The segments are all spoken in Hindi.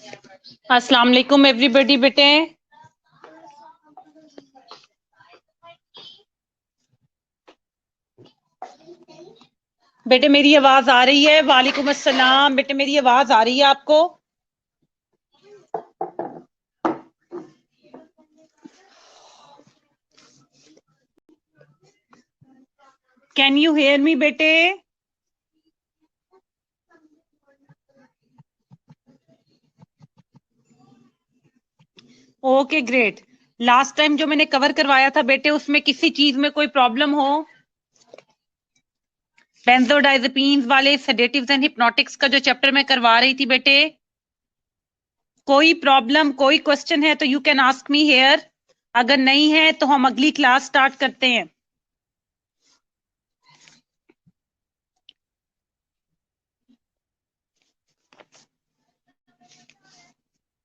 अस्सलाम वालेकुम एवरीबॉडी। बेटे मेरी आवाज आ रही है? वालेकुम अस्सलाम। बेटे मेरी आवाज आ रही है आपको? कैन यू हेयर मी बेटे? Okay great. लास्ट टाइम जो मैंने कवर करवाया था बेटे, उसमें किसी चीज में कोई प्रॉब्लम हो? बेंजोडाइजेपीन्स वाले सेडेटिव्स एंड हिप्नोटिक्स का जो चैप्टर मैं करवा रही थी बेटे, कोई प्रॉब्लम, कोई क्वेश्चन है तो you can ask me here. अगर नहीं है तो हम अगली क्लास स्टार्ट करते हैं।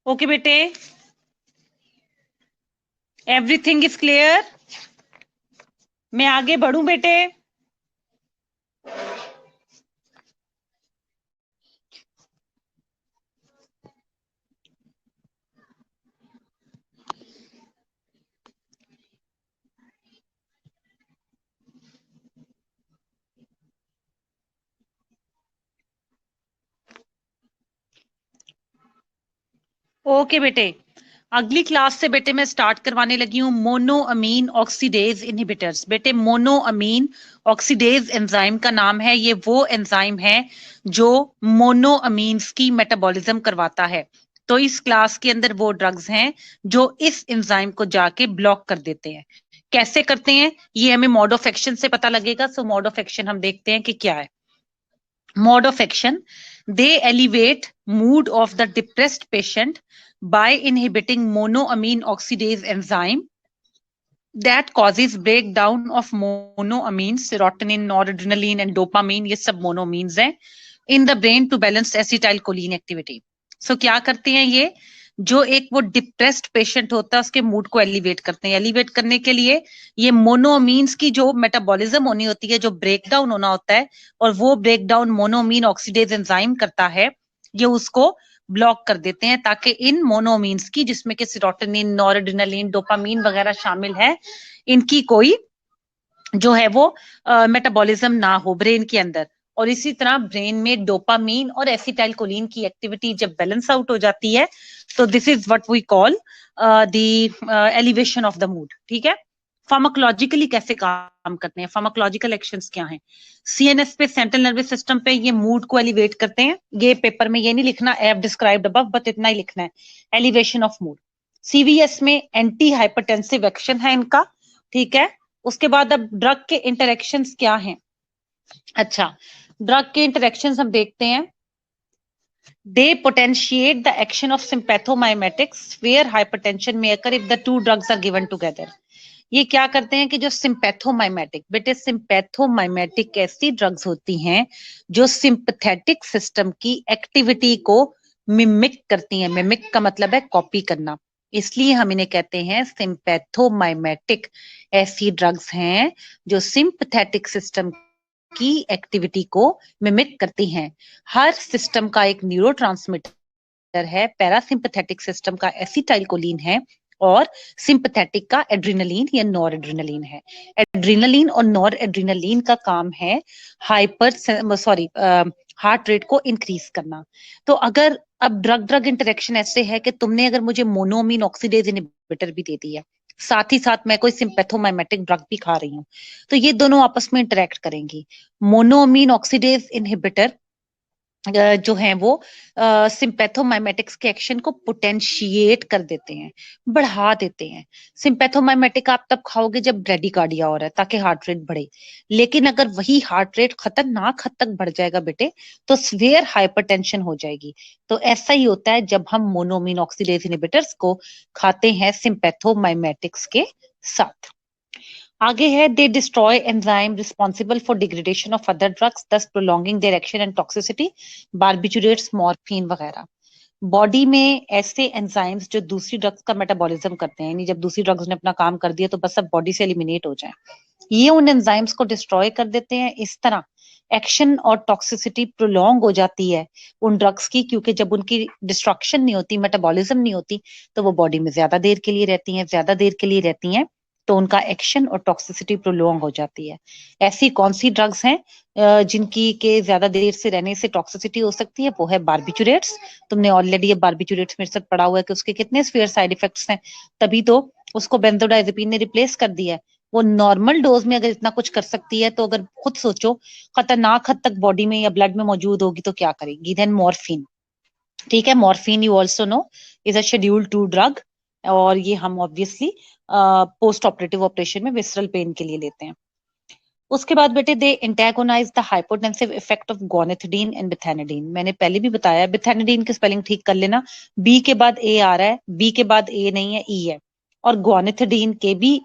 ओके बेटे, एवरीथिंग इज क्लियर? मैं आगे बढ़ूं बेटे? ओके बेटे, अगली क्लास से बेटे मैं स्टार्ट करवाने लगी हूँ मोनोअमीन ऑक्सीडेज इनहिबिटर्स। बेटे मोनोअमीन ऑक्सीडेज एंजाइम का नाम है। ये वो एंजाइम है जो मोनोअमीन्स की मेटाबॉलिज्म करवाता है। तो इस क्लास के अंदर वो ड्रग्स हैं जो इस एंजाइम को जाके ब्लॉक कर देते हैं। कैसे करते हैं ये हमें मोड ऑफ एक्शन से पता लगेगा। सो मोड ऑफ एक्शन हम देखते हैं कि क्या है। Mode of action: they elevate mood of the depressed patient by inhibiting monoamine oxidase enzyme that causes breakdown of monoamines, serotonin, noradrenaline and dopamine, ये सब monoamines हैं, in the brain to balance acetylcholine activity. So क्या करते हैं ये, जो एक वो डिप्रेस्ड पेशेंट होता है उसके मूड को एलिवेट करते हैं। एलिवेट करने के लिए ये मोनोअमीन्स की जो मेटाबॉलिज्म होनी होती है, जो ब्रेकडाउन होना होता है, और वो ब्रेकडाउन मोनोअमीन ऑक्सीडेज एंजाइम करता है, ये उसको ब्लॉक कर देते हैं ताकि इन मोनोअमीन्स की, जिसमें कि सेरोटोनिन, नॉरएड्रेनालिन, डोपामीन वगैरह शामिल है, इनकी कोई जो है वो मेटाबॉलिज्म ना हो ब्रेन के अंदर। और इसी तरह ब्रेन में डोपामीन और एसिटाइलकोलिन की एक्टिविटी जब बैलेंस आउट हो जाती है तो this is what we call the elevation of the mood. ठीक है। फार्माकोलॉजिकली कैसे काम करते हैं, फार्माकोलॉजिकल एक्शंस क्या हैं? सीएनएस पे, सेंट्रल नर्वस सिस्टम पे ये मूड को एलिवेट करते हैं। ये पेपर में ये नहीं लिखना I have described above, but इतना ही लिखना है, एलिवेशन ऑफ मूड। सीवीएस में एंटी हाइपरटेंसिव एक्शन है इनका। ठीक है। उसके बाद अब ड्रग के इंटरेक्शंस क्या हैं? अच्छा, ड्रग के इंटरेक्शंस हम देखते हैं। They potentiate the action of sympathomimetics where hypertension may occur if the two drugs are given together. ये क्या करते हैं कि जो सिंपैथोमाइमेटिक, बेटे सिंपैथोमाइमेटिक ऐसी ड्रग्स होती हैं जो सिंपैथेटिक सिस्टम की एक्टिविटी को मिमिक करती हैं। मिमिक का मतलब है कॉपी करना, इसलिए हम इन्हें कहते हैं सिंपैथोमाइमेटिक। ऐसी ड्रग्स हैं जो सिंपैथेटिक सिस्टम की एक्टिविटी को मिमिक करती हैं। हर सिस्टम का एक न्यूरोट्रांसमीटर है। पैरासिम्पैथेटिक सिस्टम का एसिटाइलकोलिन है और सिंपैथेटिक का एड्रेनालिन या नॉरएड्रेनालिन है। एड्रेनालिन और नॉरएड्रेनालिन का काम है हार्ट रेट को इंक्रीज करना। तो अगर अब ड्रग ड्रग इंटरेक्शन ऐसे है कि तुमने अगर मुझे मोनोअमीन ऑक्सीडेज इनहिबिटर भी दे दिया, साथ ही साथ मैं कोई सिंपैथोमाइमेटिक ड्रग भी खा रही हूँ, तो ये दोनों आपस में इंटरेक्ट करेंगी। मोनोअमीन ऑक्सीडेज इनहिबिटर जो है वो सिंपैथोमाइमेटिक्स के एक्शन को पोटेंशिएट कर देते हैं, बढ़ा देते हैं। सिंपैथोमाइमेटिक आप तब खाओगे जब ब्रेडिकार्डिया हो रहा है, ताकि हार्ट रेट बढ़े। लेकिन अगर वही हार्ट रेट खतरनाक हद तक बढ़ जाएगा बेटे, तो सीवियर हाइपरटेंशन हो जाएगी। तो ऐसा ही होता है जब हम मोनोअमीन ऑक्सीडेज इनहिबिटर्स को खाते हैं सिंपैथोमाइमेटिक्स के साथ। आगे है, they destroy enzyme responsible for degradation of other drugs thus prolonging their action and toxicity, barbiturates, morphine वगैरह। बॉडी में ऐसे एंजाइम्स जो दूसरी ड्रग्स का मेटाबॉलिज्म करते हैं, यानी जब दूसरी ड्रग्स ने अपना काम कर दिया तो बस अब बॉडी से एलिमिनेट हो जाए, ये उन एंजाइम्स को डिस्ट्रॉय कर देते हैं इस तरह एक्शन और टॉक्सिसिटी प्रोलॉन्ग हो जाती है उन ड्रग्स की, क्योंकि जब उनकी डिस्ट्रक्शन नहीं होती, मेटाबॉलिज्म नहीं होती, तो वो बॉडी में ज्यादा देर के लिए रहती हैं, ज्यादा देर के लिए रहती हैं, तो उनका एक्शन और टॉक्सिसिटी प्रोलॉन्ग हो जाती है। ऐसी कौन सी ड्रग्स हैं जिनकी के ज्यादा देर से रहने से टॉक्सिसिटी हो सकती है? वो है बार्बिचुरेट्स। तुमने ऑलरेडी ये बार्बिचुरेट्स मेरे साथ पढ़ा हुआ है कि उसके कितने सीवियर साइड इफेक्ट्स हैं, तभी तो उसको बेंजोडाइजेपिन ने रिप्लेस कर दिया है। वो नॉर्मल डोज में अगर इतना कुछ कर सकती है, तो अगर खुद सोचो खतरनाक हद तक बॉडी में या ब्लड में मौजूद होगी तो क्या करेगी? Then morphine. ठीक है, morphine you also know is a schedule 2 drug, और ये हम ऑब्वियसली पोस्ट ऑपरेटिव ऑपरेशन में विसरल पेन के लिए लेते हैं। उसके बाद बेटे they antagonise the hypotensive effect of guanethidine and bethanidine. मैंने पहले भी बताया, बिथेनिडीन की स्पेलिंग ठीक कर लेना, बी के बाद ए आ रहा है, बी के बाद ए नहीं है, ई है। और गोनेथिडीन के भी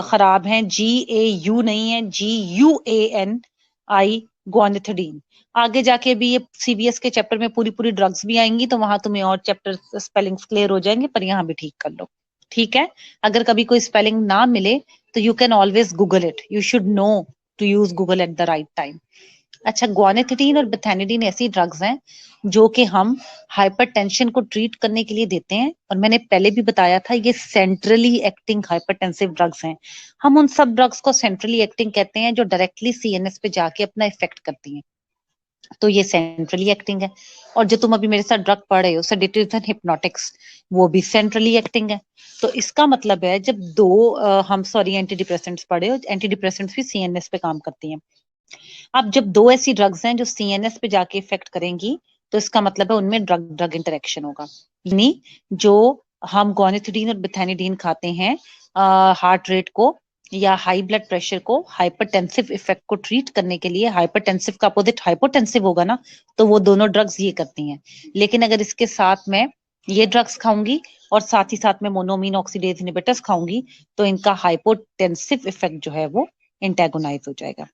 खराब हैं, जी ए यू नहीं है, जी यू ए एन आई, गोनेथिडीन। आगे जाके भी ये सीबीएस के चैप्टर में पूरी पूरी ड्रग्स भी आएंगी, तो वहां तुम्हें और चैप्टर स्पेलिंग्स क्लियर हो जाएंगे, पर यहाँ भी ठीक कर लो। ठीक है, अगर कभी कोई स्पेलिंग ना मिले तो you can always Google it, you should know to use Google at the right time. अच्छा, गोनेथिडीन और बेथेनिडीन ऐसी ड्रग्स हैं जो कि हम हाइपरटेंशन को ट्रीट करने के लिए देते हैं, और मैंने पहले भी बताया था ये सेंट्रली एक्टिंग हाइपरटेंसिव ड्रग्स हैं। हम उन सब ड्रग्स को सेंट्रली एक्टिंग कहते हैं जो डायरेक्टली सीएनएस पे जाके अपना इफेक्ट करती हैं, तो ये सेंट्रली एक्टिंग है। और जो तुम अभी मेरे साथ ड्रग पढ़ रहे हो सेडेटिव्स एंड हिप्नोटिक्स, वो भी सेंट्रली एक्टिंग है। तो इसका मतलब है जब हम सॉरी एंटी डिप्रेसेंट्स पढ़े हो, एंटी डिप्रेसेंट्स भी सीएनएस पे काम करती हैं। अब जब दो ऐसी ड्रग्स हैं जो सीएनएस पे जाके इफेक्ट करेंगी, तो इसका मतलब है उनमें ड्रग ड्रग इंटरेक्शन होगा। यानी जो हम गोनेथिडीन और बेथेनिडीन खाते हैं हार्ट रेट को या हाई ब्लड प्रेशर को, हाइपरटेंसिव इफेक्ट को ट्रीट करने के लिए, हाइपरटेंसिव का अपोजिट हाइपोटेंसिव होगा ना, तो वो दोनों ड्रग्स ये करती हैं। लेकिन अगर इसके साथ में ये ड्रग्स खाऊंगी और साथ ही साथ में मोनोमीन ऑक्सीडेज इनहिबिटर्स खाऊंगी, तो इनका हाइपोटेंसिव इफेक्ट जो है वो एंटेगोनाइज हो जाएगा।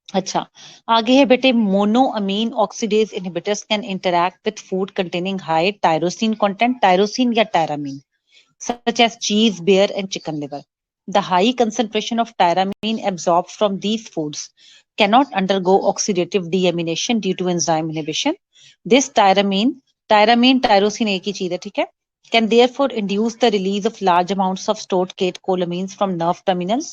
अच्छा, आगे है बेटे, monoamine oxidase inhibitors can interact with food containing high tyrosine content, tyrosine या tyramine, such as cheese, beer, and chicken liver. The high concentration of tyramine absorbed from these foods cannot undergo oxidative deamination due to enzyme inhibition. This tyramine, tyrosine एक ही चीज है, ठीक है, can therefore induce the release of large amounts of stored catecholamines from nerve terminals,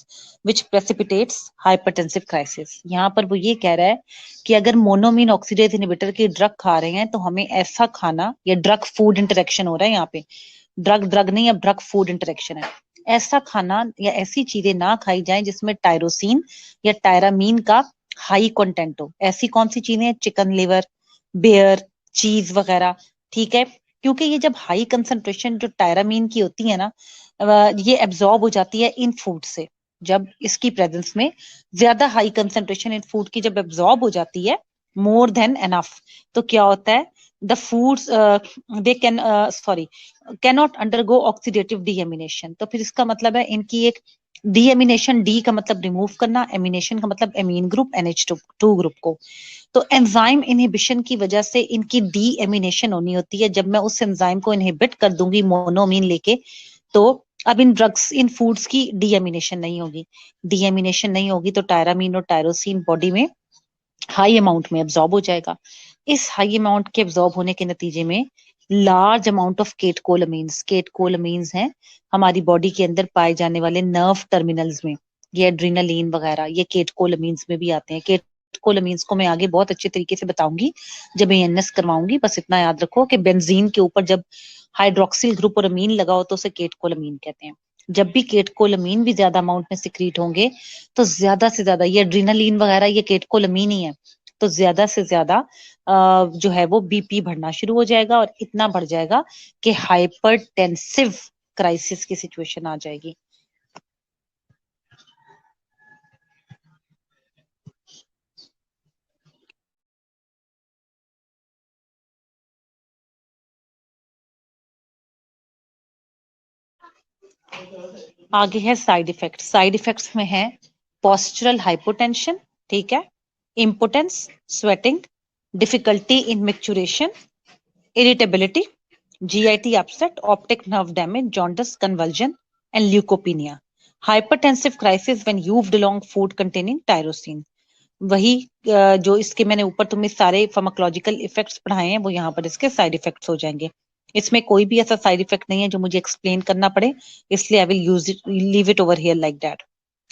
which precipitates hypertensive crisis. यहाँ पर वो ये कह रहा है कि अगर मोनोमीन ऑक्सीडेज इनहिबिटर की ड्रग खा रहे हैं, तो हमें ऐसा खाना, या ड्रग फूड इंटरेक्शन हो रहा है यहाँ पे, ड्रग ड्रग नहीं, अब ड्रग फूड इंटरेक्शन है, ऐसा खाना या ऐसी चीजें ना खाई जाएं जिसमें टायरोसिन या टायरामीन का हाई कंटेंट हो। ऐसी कौन सी चीजें? चिकन लिवर, बेयर, चीज वगैरह। ठीक है, क्योंकि ये जब हाई कंसंट्रेशन जो टायरामीन की होती है ना, ये एब्जॉर्ब हो जाती है इन फूड से। जब इसकी प्रेजेंस में ज्यादा हाई कंसंट्रेशन इन फूड की जब एब्जॉर्ब हो जाती है, मोर देन एनफ, तो क्या होता है, the foods they can sorry cannot undergo oxidative deamination. तो फिर इसका मतलब है इनकी एक डीएमिनेशन, डी का मतलब रिमूव करना, एमिनेशन का मतलब एमीन ग्रुप, NH2 ग्रुप को। तो एंजाइम इनहिबिशन की वजह से इनकी डी एमिनेशन होनी होती है। जब मैं उस एंजाइम को इनहिबिट कर दूंगी मोनोमीन लेके, तो अब इन ड्रग्स, इन फूड्स की डीएमिनेशन नहीं होगी। डीएमिनेशन नहीं होगी तो टायरामीन और टायरोसिन बॉडी में हाई अमाउंट में एब्जॉर्ब हो जाएगा। इस हाई अमाउंट के एब्जॉर्ब होने के नतीजे में लार्ज अमाउंट ऑफ केटकोलामीन्स हैं हमारी बॉडी के अंदर पाए जाने वाले नर्व टर्मिनल्स में, ये एड्रीनालीन वगैरह ये केटकोलामीन्स में भी आते हैं। केटकोलामीन्स को मैं आगे बहुत अच्छे तरीके से बताऊंगी जब एएनएस करवाऊंगी। बस इतना याद रखो कि बेंजीन के ऊपर जब हाइड्रोक्सिल ग्रुप और अमीन लगाओ तो उसे केटकोलामीन कहते हैं। जब भी केटकोलामीन भी ज्यादा अमाउंट में सिक्रीट होंगे, तो ज्यादा से ज्यादा, ये एड्रीनालीन वगैरह ये केटकोलामीन ही है, तो ज्यादा से ज्यादा जो है वो बीपी बढ़ना शुरू हो जाएगा, और इतना बढ़ जाएगा कि हाइपरटेंसिव क्राइसिस की सिचुएशन आ जाएगी। आगे है साइड इफेक्ट। साइड इफेक्ट्स में है पोस्चरल हाइपोटेंशन, ठीक है, impotence, sweating, difficulty in micturition, irritability, GIT upset, optic nerve damage, jaundice, convulsion, and leukopenia. Hypertensive crisis when used along food containing tyrosine. वही जो इसके मैंने ऊपर तुम्हें सारे फार्माकोलॉजिकल इफेक्ट्स पढ़ाए हैं वो यहाँ पर इसके साइड इफेक्ट्स हो जाएंगे। इसमें कोई भी ऐसा साइड इफेक्ट नहीं है जो मुझे एक्सप्लेन करना पड़े, इसलिए I will use it, leave it over here like that.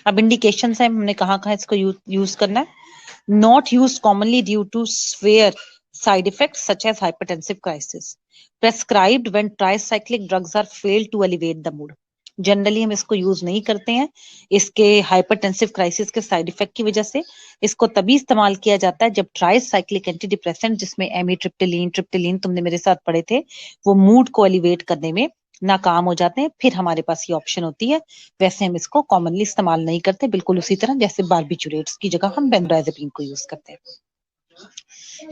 अब इंडिकेशंस है, हमने कहाँ कहाँ इसको यूज करना है। Not use commonly due to severe side effects such as hypertensive crisis, prescribed when tricyclic drugs are failed to elevate the mood. Generally हम इसको यूज नहीं करते हैं इसके हाइपरटेंसिव क्राइसिस के साइड इफेक्ट की वजह से। इसको तभी इस्तेमाल किया जाता है जब ट्राइसाइक्लिक एंटी डिप्रेसेंट जिसमें एमिट्रिप्टिलीन ट्रिप्टिलीन तुमने मेरे साथ पढ़े थे, वो मूड को एलिवेट करने में नाकाम हो जाते हैं, फिर हमारे पास ये ऑप्शन होती है। वैसे हम इसको कॉमनली इस्तेमाल नहीं करते, बिल्कुल उसी तरह जैसे बारबिचुरेट्स की जगह हम बेंजोडाइजेपिन को यूज करते हैं।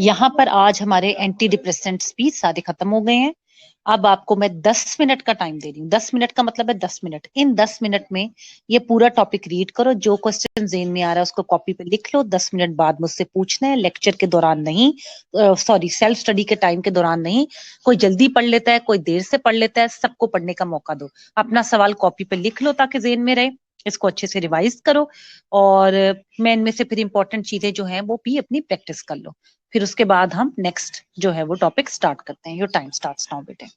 यहाँ पर आज हमारे एंटी डिप्रेसेंट्स भी सारे खत्म हो गए हैं। अब आपको मैं 10 मिनट का टाइम दे रही हूँ। 10 मिनट का मतलब है 10 मिनट। इन 10 मिनट में ये पूरा टॉपिक रीड करो, जो क्वेश्चन ज़हन में आ रहा है उसको कॉपी पे लिख लो। 10 मिनट बाद मुझसे पूछना है, लेक्चर के दौरान नहीं, सॉरी सेल्फ स्टडी के टाइम के दौरान नहीं। कोई जल्दी पढ़ लेता है, कोई देर से पढ़ लेता है, सबको पढ़ने का मौका दो। अपना सवाल कॉपी पे लिख लो ताकि ज़हन में रहे। इसको अच्छे से रिवाइज करो और मैं इनमें से फिर इंपॉर्टेंट चीजें जो हैं वो भी अपनी प्रैक्टिस कर लो। फिर उसके बाद हम नेक्स्ट जो है वो टॉपिक स्टार्ट करते हैं। योर टाइम स्टार्ट्स नाउ बेटे।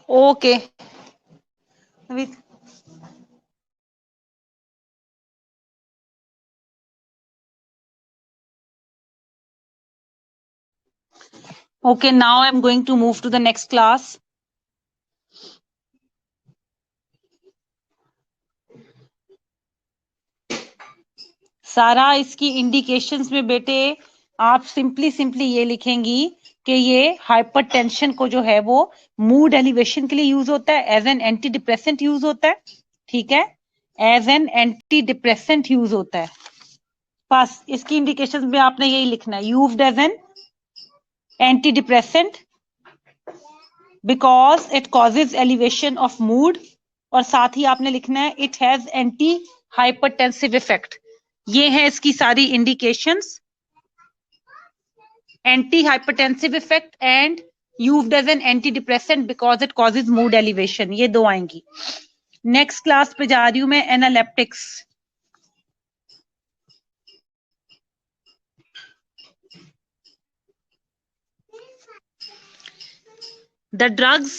Okay okay, now I'm going to move to the next class. सारा इसकी इंडिकेशंस में बेटे आप सिंपली ये लिखेंगी कि ये हाइपरटेंशन को जो है वो मूड एलिवेशन के लिए यूज होता है, as an antidepressant use होता है, ठीक है, as an antidepressant use होता है। बस इसकी इंडिकेशंस में आपने यही लिखना है, used as an antidepressant because it causes elevation of mood, और साथ ही आपने लिखना है it has antihypertensive effect. ये है इसकी सारी indications, antihypertensive effect and used as an antidepressant because it causes mood elevation, ये दो आएंगी। नेक्स्ट क्लास पे जा रही हूं मैं, analeptics. The drugs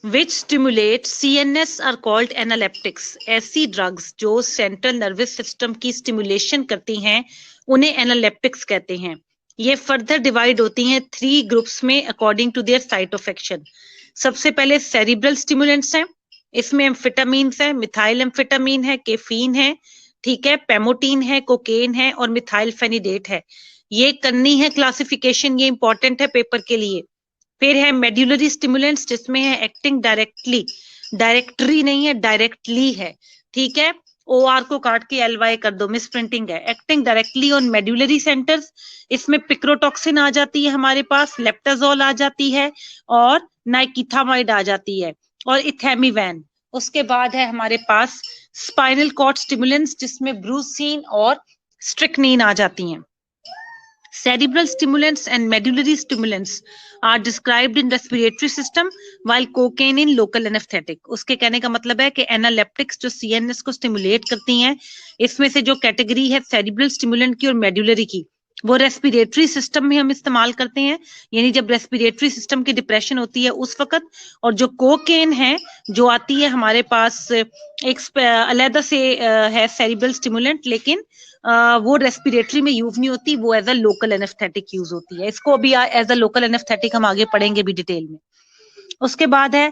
which stimulate CNS are called analeptics. ऐसी ड्रग्स जो सेंट्रल नर्वस सिस्टम की स्टिमुलेशन करती हैं उन्हें एनालेप्टिक्स कहते हैं। ये फर्दर डिवाइड होती हैं 3 ग्रुप्स में according to their site of action. सबसे पहले सेरिब्रल स्टिमुलेंट्स हैं, इसमें एम्फेटामीन्स है, मिथाइल एम्फेटामीन है, कैफीन है, ठीक है, पेमोटीन है, कोकेन है और मिथाइल फेनिडेट है। ये करनी है क्लासिफिकेशन, ये इंपॉर्टेंट है पेपर के लिए। फिर है मेड्यूलरी स्टिमुलेंट्स जिसमें है एक्टिंग डायरेक्टली, डायरेक्टरी नहीं है डायरेक्टली है, ठीक है, OR को काट के LY कर दो, मिस प्रिंटिंग है। Acting directly on medullary centres, इसमें पिक्रोटॉक्सिन आ जाती है हमारे पास, लेप्टाजोल आ जाती है और नाइकिथामाइड आ जाती है और इथेमिवैन। उसके बाद है हमारे पास स्पाइनल कॉर्ड स्टिमुलेंट्स जिसमें ब्रूसीन और स्ट्रिक्नीन आ जाती हैं। Cerebral stimulants and medullary stimulants are described in respiratory system while cocaine in local anesthetic. उसके कहने का मतलब है कि एनालेप्टिक्स जो CNS को स्टिमुलेट करती हैं, इसमें से जो कैटेगरी है सेरिब्रल स्टिमुलेंट की और मेडुलरी की, वो रेस्पिरेटरी सिस्टम में हम इस्तेमाल करते हैं, यानी जब रेस्पिरेटरी सिस्टम की डिप्रेशन होती है उस वक्त। और जो कोकेन है जो आती है हमारे पास एक अलग से है सेरिब्रल स्टिमुलेंट, लेकिन वो रेस्पिरेटरी में यूज नहीं होती, वो as a local anaesthetic use होती है। इसको अभी एज अ लोकल एनेस्थेटिक हम आगे पढ़ेंगे भी डिटेल में। उसके बाद है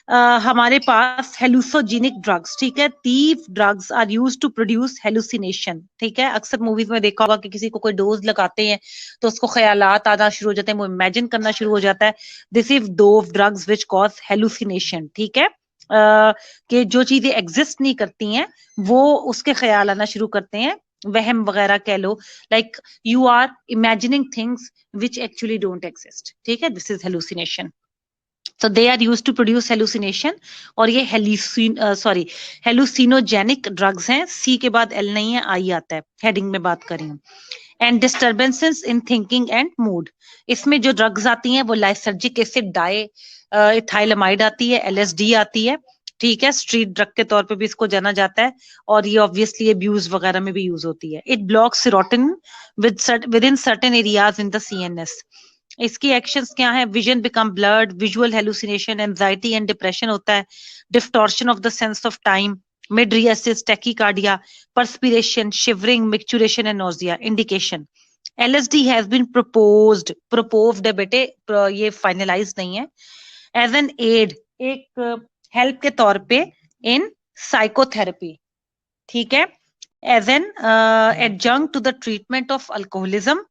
हमारे पास हेलुसोजेनिक ड्रग्स, ठीक है, these drugs are used to produce hallucination, ठीक है। अक्सर मूवीज में देखा होगा कि किसी को कोई डोज लगाते हैं तो उसको ख्यालात आना शुरू हो जाते हैं, वो इमेजिन करना शुरू हो जाता है। दिस इज दो ड्रग्स विच कॉज हेलुसिनेशन, ठीक है, कि जो चीजें एग्जिस्ट नहीं करती हैं वो उसके ख्याल आना शुरू करते हैं, वहम वगैरह कह लो, like you are imagining things which actually don't exist, ठीक है, this is hallucination. So they are used to produce hallucination और ये हेलुसिनोजेनिक ड्रग्स हैं। सी के बाद एल नहीं है, आई आता है, हेडिंग में बात करी हूँ। And disturbances in thinking and mood, इसमें जो ड्रग्स आती हैं वो लाइसर्जिक एसिड, डाई इथाइलमाइड आती है, LSD आती है, ठीक है, स्ट्रीट ड्रग के तौर पे भी इसको जाना जाता है और ये ऑब्वियसली अब्यूज वगैरह में भी यूज होती है। It blocks serotonin within certain areas in the CNS। इसकी एक्शंस क्या है? Vision become blurred, visual hallucination, anxiety and depression होता है, distortion of the sense of time, mydriasis, tachycardia, perspiration, shivering, micturition and nausea. Indication LSD has been proposed है बेटे, ये फाइनलाइज नहीं है, एज एन एड, एक हेल्प के तौर पे इन साइकोथेरेपी, ठीक है, as an adjunct to the treatment of alcoholism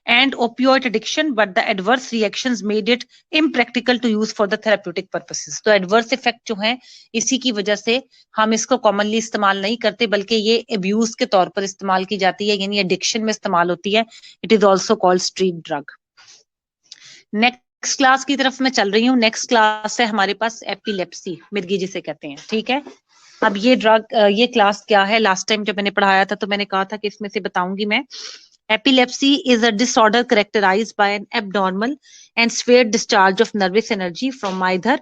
and opioid addiction, but the adverse reactions made it impractical to use for the therapeutic purposes. तो adverse effect जो है इसी की वजह से हम इसको commonly इस्तेमाल नहीं करते, बल्कि ये abuse के तौर पर इस्तेमाल की जाती है, यानी addiction में इस्तेमाल होती है। It is also called street drug. Next class की तरफ मैं चल रही हूँ। नेक्स्ट क्लास है हमारे पास एपिलेप्सी, मिर्गी जिसे कहते हैं, ठीक है। अब ये ड्रग, ये क्लास क्या है? लास्ट टाइम जब मैंने पढ़ाया था तो मैंने कहा था कि इसमें से बताऊंगी मैं। Epilepsy is a disorder characterized by an abnormal and severe discharge of nervous energy from either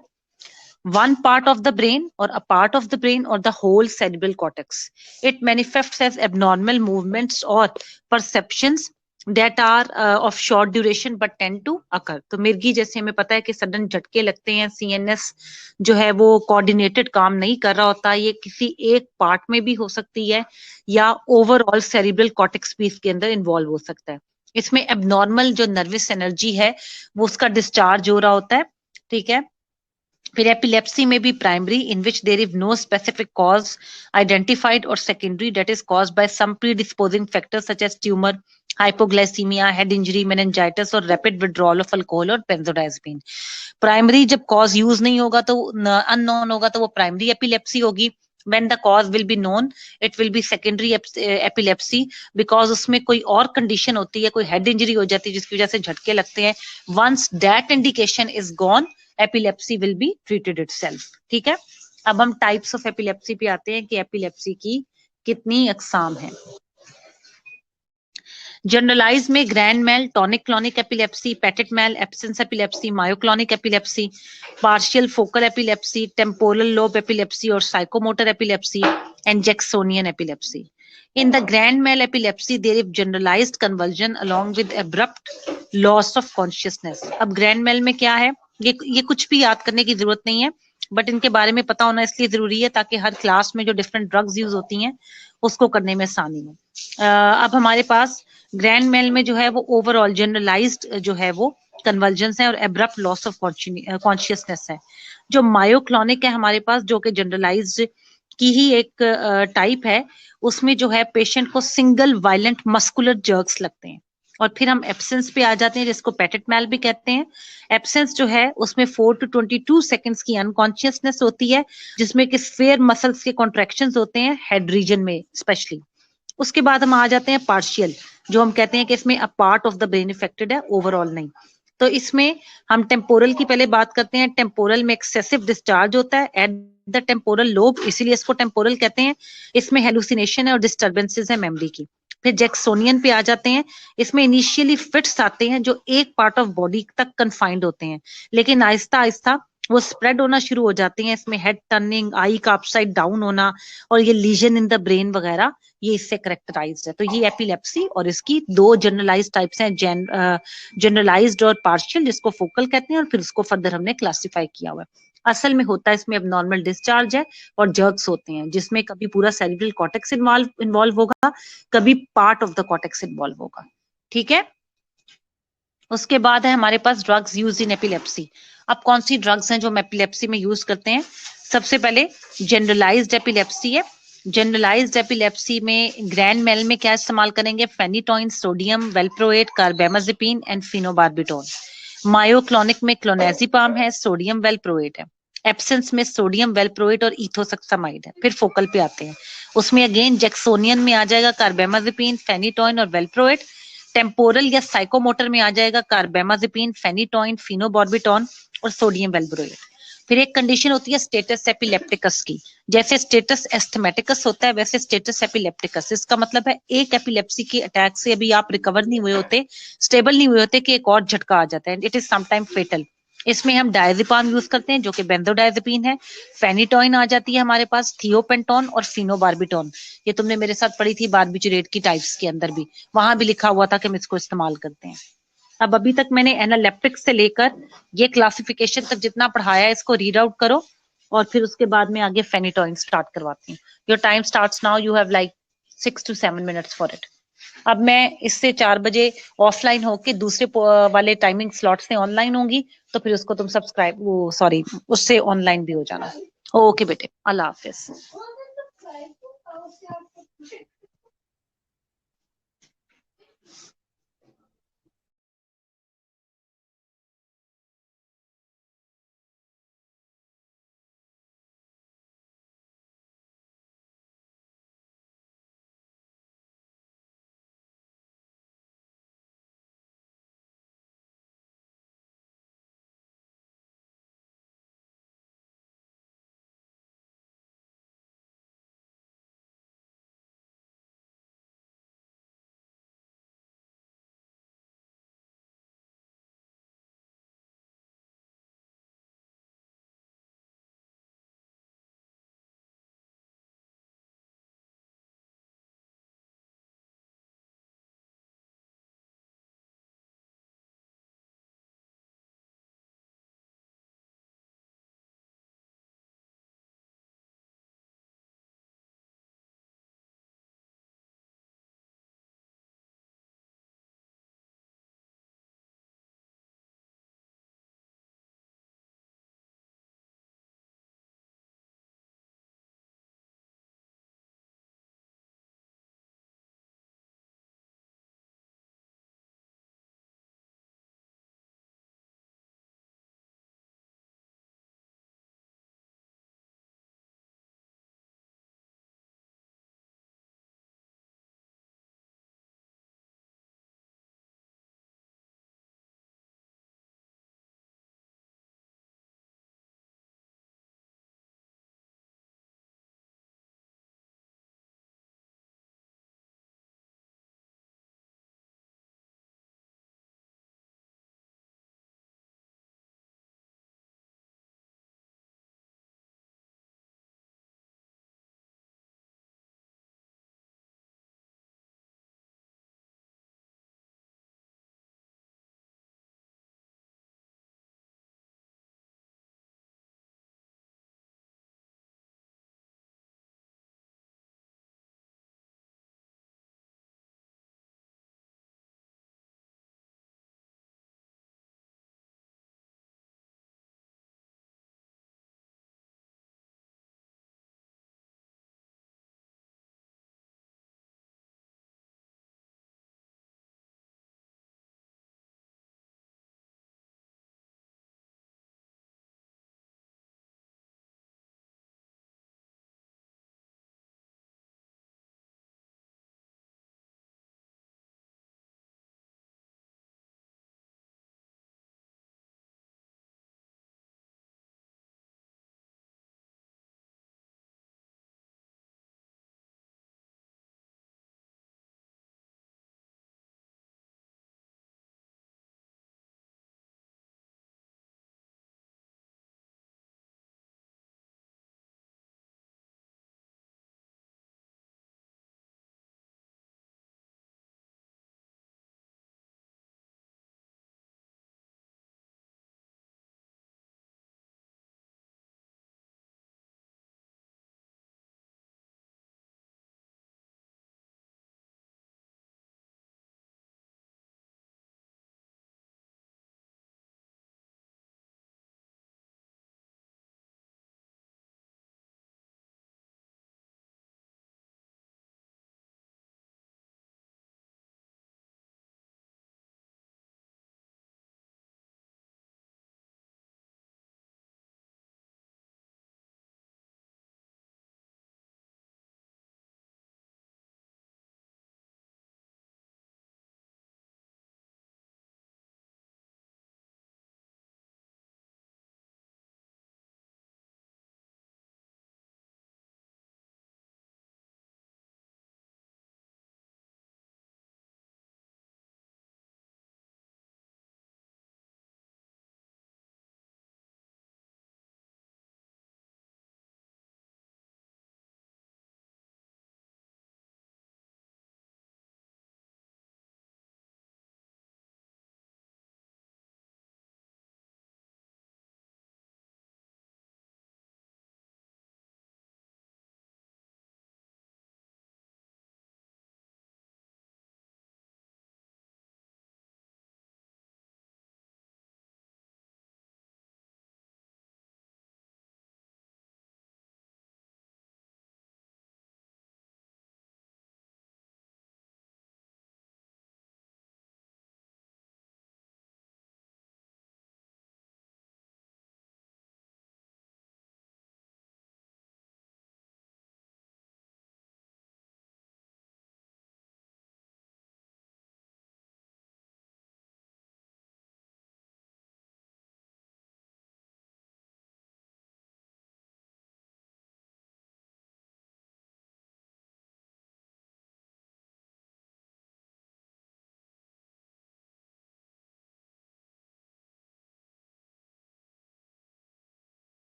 one part of the brain or a part of the brain or the whole cerebral cortex. It manifests as abnormal movements or perceptions that are of short duration but tend to occur. तो मिर्गी जैसे हमें पता है कि सडन झटके लगते हैं, सीएनएस जो है वो कोऑर्डिनेटेड काम नहीं कर रहा होता, ये किसी एक पार्ट में भी हो सकती है या ओवरऑल सेरिब्रल कॉर्टेक्स भी इसके अंदर इन्वॉल्व हो सकता है. इसमें एबनॉर्मल जो नर्वस एनर्जी है वो उसका डिस्चार्ज हो रहा होता है. ठीक है. फिर epilepsy may be primary, in which there is no specific cause identified, or secondary, that is caused by some predisposing factors such as tumor, hypoglycemia, head injury, meningitis, or rapid withdrawal of alcohol or benzodiazepine. Primary जब कॉज यूज नहीं होगा तो अननोन होगा तो वो प्राइमरी एपिलेप्सी होगी. when the cause will be known it will be secondary epilepsy because उसमें कोई और कंडीशन होती है, कोई हेड इंजरी हो जाती है जिसकी वजह से झटके लगते हैं. once that indication is gone epilepsy will be treated itself. ठीक है. अब हम टाइप्स ऑफ एपिलेप्सी पे आते हैं कि एपिलेप्सी की कितनी अकसाम है. जनरलाइज में grand mal, tonic clonic epilepsy, petit mal, absence epilepsy, myoclonic epilepsy, partial focal epilepsy, temporal lobe epilepsy और psychomotor epilepsy and Jacksonian epilepsy. In the grand mal epilepsy, there is generalized convulsion along with abrupt loss of consciousness. अब grand mal में क्या है, ये कुछ भी याद करने की जरूरत नहीं है, बट इनके बारे में पता होना इसलिए जरूरी है ताकि हर क्लास में जो डिफरेंट ड्रग्स यूज होती हैं उसको करने में आसानी हो. अब हमारे पास ग्रैंड मेल में जो है वो ओवरऑल जनरलाइज्ड जो है वो कन्वर्जेंस है और एब्रप्ट लॉस ऑफ कॉन्शियसनेस है. जो मायोक्लॉनिक है हमारे पास जो कि जनरलाइज्ड की ही एक टाइप है, उसमें जो है पेशेंट को सिंगल वायलेंट मस्कुलर जर्क्स लगते हैं. और फिर हम एब्सेंस पे आ जाते हैं जिसको पेटेट मेल भी कहते हैं. एब्सेंस जो है उसमें 4 to 22 सेकंड्स की अनकॉन्शियसनेस होती है जिसमें कि स्फेयर मसल्स के कॉन्ट्रैक्शंस होते हैं हेड रीजन में स्पेशली. उसके बाद हम आ जाते हैं पार्शियल, जो हम कहते हैं कि इसमें a part of the brain affected है, ओवरऑल नहीं. तो इसमें हम टेम्पोरल की पहले बात करते हैं. टेम्पोरल में एक्सेसिव डिस्चार्ज होता है एट द टेम्पोरल लोब, इसीलिए इसको टेम्पोरल कहते हैं. इसमें हेलुसिनेशन है और डिस्टर्बेंसेस है मेमोरी की. फिर जैक्सोनियन पे आ जाते हैं. इसमें इनिशियली फिट्स आते हैं जो एक पार्ट ऑफ बॉडी तक कन्फाइंड होते हैं, लेकिन आहिस्ता आहिस्ता वो स्प्रेड होना शुरू हो जाते हैं. इसमें हेड टर्निंग, आई का अपसाइड डाउन होना और ये लीजन इन द ब्रेन वगैरह, ये इससे करेक्टराइज्ड है. तो ये एपिलेप्सी और इसकी दो जनरलाइज्ड टाइप्स हैं, जनरलाइज्ड और पार्शियल, जिसको फोकल कहते हैं, और फिर उसको फर्दर हमने क्लासिफाई किया हुआ है. असल में होता है इसमें एबनॉर्मल डिस्चार्ज है और जर्क्स होते हैं जिसमें कभी पूरा सेरिब्रल कॉर्टेक्स इन्वॉल्व होगा, कभी part of the cortex involve होगा. ठीक है. उसके बाद है हमारे पास ड्रग्स यूज इन एपिलेप्सी. अब कौन सी ड्रग्स हैं जो हम एपिलेप्सी में यूज करते हैं? सबसे पहले जनरलाइज्ड एपिलेप्सी है. जनरलाइज्ड एपिलेप्सी में ग्रैंड मेल में क्या इस्तेमाल करेंगे? Phenytoin, sodium valproate, carbamazepine and phenobarbitone. Myoclonic में क्लोनाजिपाम है, सोडियम वेलप्रोएट है. एब्सेंस में सोडियम वेलप्रोएट और इथोसक्सामाइड है. फिर फोकल पे आते हैं, उसमें अगेन जैक्सोनियन में आ जाएगा कार्बेमाजेपिन, फेनिटोइन और वेलप्रोएट. टेम्पोरल या साइकोमोटर में आ जाएगा कार्बेमाजेपिन, फेनिटोइन, फिनोबार्बिटोन और सोडियम वेलप्रोएट. फिर एक कंडीशन होती है स्टेटस एपिलेप्टिकस की. जैसे स्टेटस एस्थमेटिकस होता है वैसे स्टेटस एपिलेप्टिकस. इसका मतलब है एक एपिलेप्सी के अटैक से अभी आप रिकवर नहीं हुए होते, स्टेबल नहीं हुए होते कि एक और झटका आ जाता है. It is sometime fatal. इसमें हम डायजेपाम यूज करते हैं जो कि बेंजोडायजेपिन है. फेनिटोइन आ जाती है हमारे पास, थियोपेंटोन और फिनोबार्बिटोन. ये तुमने मेरे साथ पढ़ी थी बारबिचुरेट की टाइप्स के अंदर भी, वहां भी लिखा हुआ था कि हम इसको इस्तेमाल करते हैं. अब अभी तक मैंने एनालेप्टिक्स से लेकर ये क्लासिफिकेशन तक जितना पढ़ाया है इसको रीड आउट करो और फिर उसके बाद में आगे फेनिटोइन स्टार्ट करवाती हूँ. Your time starts now, you have like 6 to 7 minutes for it. अब मैं इससे 4 बजे ऑफलाइन होके दूसरे वाले टाइमिंग स्लॉट से ऑनलाइन होंगी, तो फिर उसको तुम सब्सक्राइब वो सॉरी उससे ऑनलाइन भी हो जाना. ओके बेटे, अल्लाह हाफिज.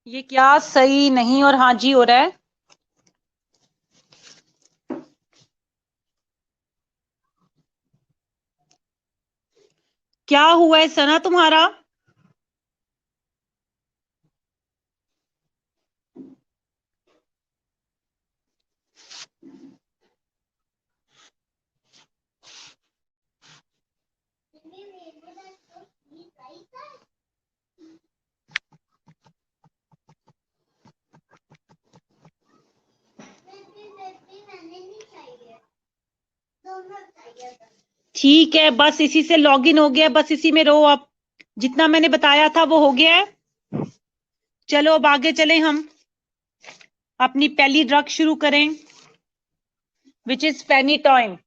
ये क्या सही नहीं और हाँ जी हो रहा है? क्या हुआ है सना तुम्हारा? ठीक है, बस इसी से लॉगिन हो गया, बस इसी में रहो आप। जितना मैंने बताया था वो हो गया है। चलो अब आगे चलें, हम अपनी पहली ड्रग शुरू करें, विच इज फेनिटॉइन।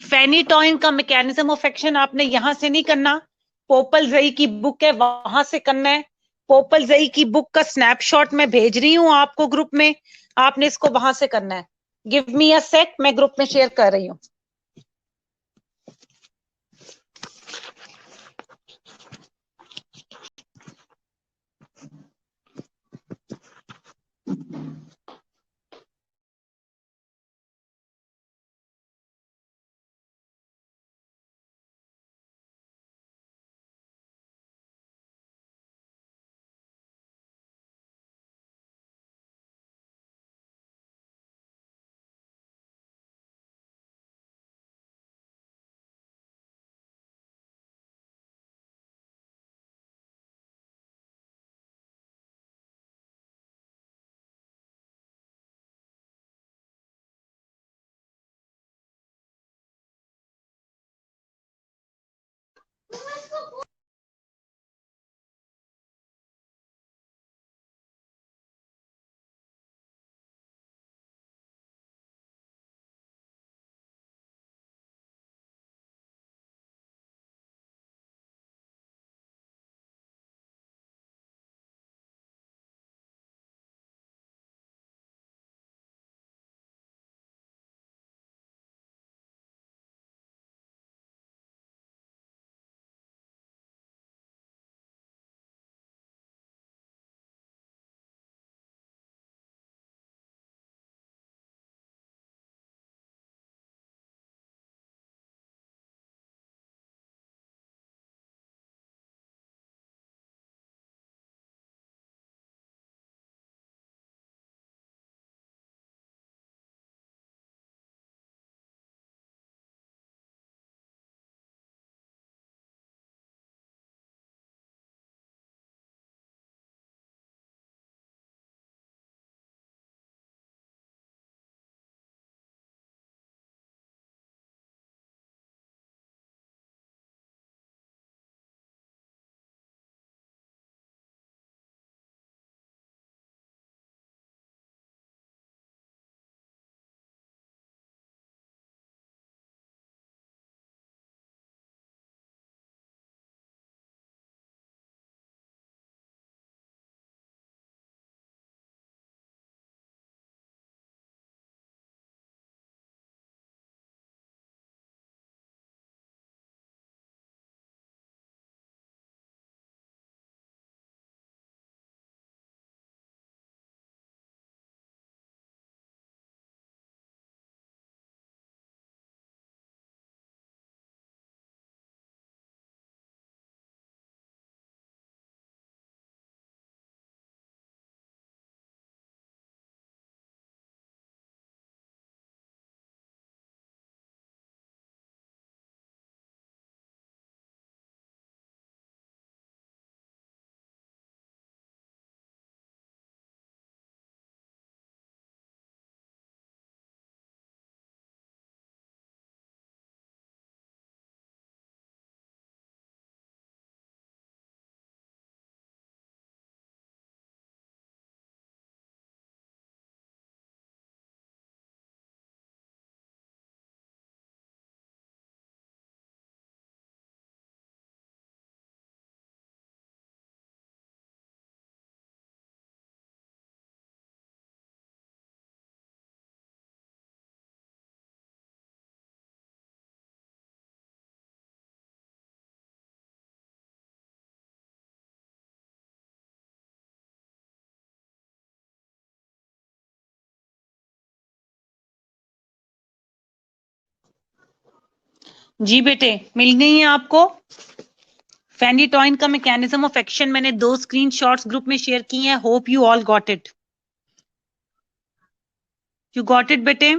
फेनिटॉइन का मैकेनिज्म ऑफ एक्शन आपने यहां से नहीं करना, पोपल जई की बुक है वहां से करना है। पोपल जई की बुक का स्नैपशॉट मैं भेज रही हूं आपको ग्रुप में, आपने इसको वहां से करना है। गिव मी अ सेक, मैं ग्रुप में शेयर कर रही हूँ। जी बेटे, मिल गई है आपको। फेनिटॉइन का मैकेनिज्म ऑफ एक्शन मैंने 2 स्क्रीनशॉट्स ग्रुप में शेयर किए हैं। Hope you all got it. You got it बेटे?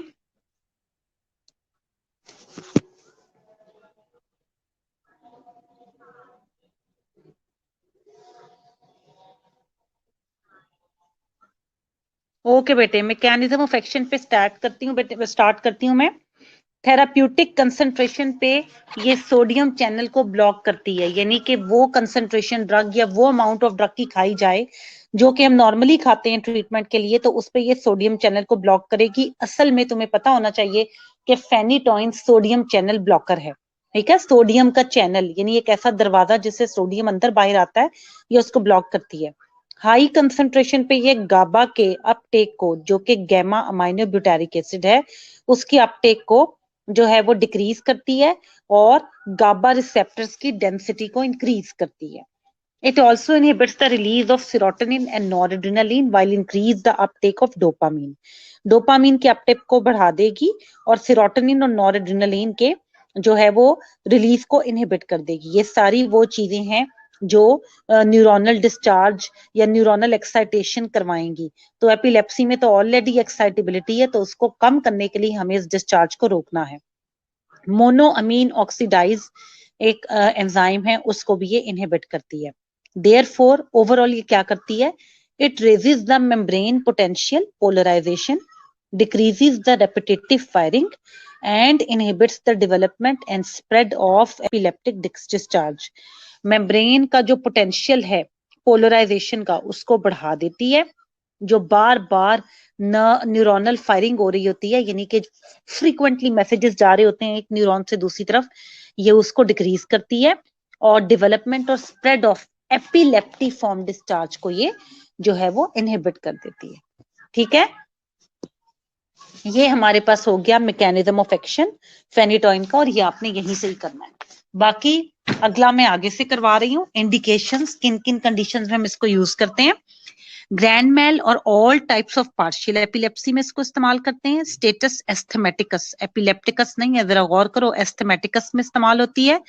ओके बेटे, मैकेनिज्म ऑफ एक्शन पे स्टार्ट करती हूँ बेटे, स्टार्ट करती हूँ मैं। थेराप्यूटिक कंसंट्रेशन पे ये सोडियम चैनल को ब्लॉक करती है, यानी कि वो कंसंट्रेशन ड्रग या वो अमाउंट ऑफ ड्रग की खाई जाए जो कि हम नॉर्मली खाते हैं ट्रीटमेंट के लिए, तो उस पे ये सोडियम चैनल को ब्लॉक करेगी। असल में तुम्हें पता होना चाहिए कि फेनिटॉइन सोडियम चैनल ब्लॉकर है। ठीक है, सोडियम का चैनल यानी एक ऐसा दरवाजा जिससे सोडियम अंदर बाहर आता है, ये उसको ब्लॉक करती है। हाई कंसंट्रेशन पे ये गाबा के अपटेक को, जो कि गैमा अमाइनो ब्यूटारिक एसिड है, उसकी अपटेक को जो है वो डिक्रीज करती है और गाबा रिसेप्टर्स की डेंसिटी को इंक्रीज करती है। It also inhibits the release of serotonin and noradrenaline while increase the uptake of dopamine. Dopamine के अपटेक को बढ़ा देगी और सेरोटोनिन और नॉरएड्रेनालिन के जो है वो रिलीज को इनहिबिट कर देगी। ये सारी वो चीजें हैं जो न्यूरोनल डिस्चार्ज या न्यूरोनल एक्साइटेशन करवाएंगी। तो एपिलेप्सी में तो ऑलरेडी एक्साइटेबिलिटी है, तो उसको कम करने के लिए हमें इस डिस्चार्ज को रोकना है। मोनोअमीन ऑक्सीडाइज एक एंजाइम है, उसको भी ये इनहिबिट करती है। देयरफॉर ओवरऑल ये क्या करती है? It raises the membrane potential polarisation, decreases the repetitive firing and inhibits the development and spread of epileptic discharge. Membrane का जो पोटेंशियल है पोलराइजेशन का, उसको बढ़ा देती है। जो बार बार न्यूरोनल फायरिंग हो रही होती है, यानी कि फ्रीक्वेंटली मैसेजेस जा रहे होते हैं एक न्यूरॉन से दूसरी तरफ, ये उसको डिक्रीज करती है। और डेवलपमेंट और स्प्रेड ऑफ एपिलेप्टी फॉर्म डिस्चार्ज को ये जो है वो इनहिबिट कर देती है। ठीक है, ये हमारे पास हो गया मैकेनिज्म ऑफ एक्शन फेनिटॉइन का, और ये आपने यहीं से ही करना है। बाकी अगला मैं आगे से करवा रही हूँ। इंडिकेशंस, किन किन कंडीशंस में हम इसको यूज करते हैं। ग्रैंड मैल और all types of partial epilepsy में इसको इस्तेमाल करते हैं। स्टेटस एस्थमेटिकस, एपिलेप्टिकस नहीं है, जरा गौर करो, एस्थमेटिकस में इस्तेमाल होती है,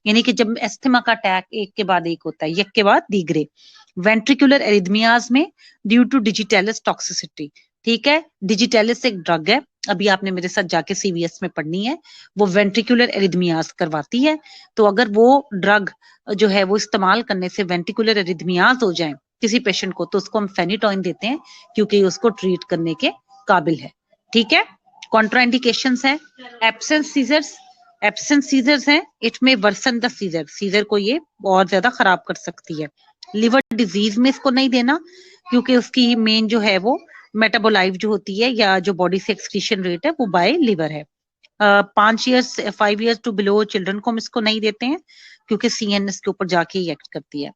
यानी कि जब एस्थमा का अटैक एक के बाद एक होता है, एक के बाद दीगरे। वेंट्रिकुलर एरिथमियाज में ड्यू टू डिजिटेलिस टॉक्सिसिटी। ठीक है, डिजिटेलिस एक ड्रग है, अभी आपने मेरे साथ जाके सीवीएस में पढ़नी है, वो वेंट्रिकुलर एरिथमियाज करवाती है। तो अगर वो ड्रग जो है वो इस्तेमाल करने से वेंट्रिकुलर एरिथमियाज हो जाए किसी पेशेंट को, तो उसको हम फेनिटॉइन देते हैं क्योंकि उसको ट्रीट करने के काबिल है। ठीक है, कॉन्ट्राइंडिकेशंस है। एब्सेंस सीजर्स, एब्सेंस सीजर्स हैं, इट में वर्सन द सीजर, सीजर को ये और ज्यादा खराब कर सकती है। लिवर डिजीज में इसको नहीं देना क्योंकि उसकी मेन जो है वो मेटाबोलाइट जो होती है या जो बॉडी से एक्सक्रीशन रेट है वो बाय लिवर है। 5 ईयर्स टू बिलो चिल्ड्रन को हम इसको नहीं देते हैं क्योंकि सीएनएस के ऊपर जाके ही एक्ट करती है।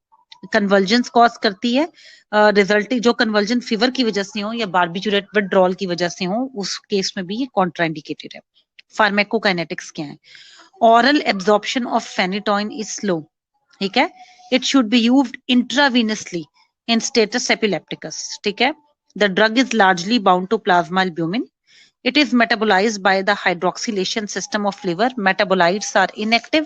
कन्वर्जन कॉज करती है, रिजल्ट जो कन्वर्जन फीवर की वजह से हो या बार्बिटूरेट विड्रॉल की वजह से हो, उस केस में भी ये कॉन्ट्राइंडिकेटेड है। फार्माकोकाइनेटिक्स क्या है? oral absorption of phenytoin is slow. ठीक है, it should be used intravenously in status epilepticus. ठीक है, the drug is largely bound to plasma albumin. It is metabolized by the hydroxylation system of liver. Metabolites are inactive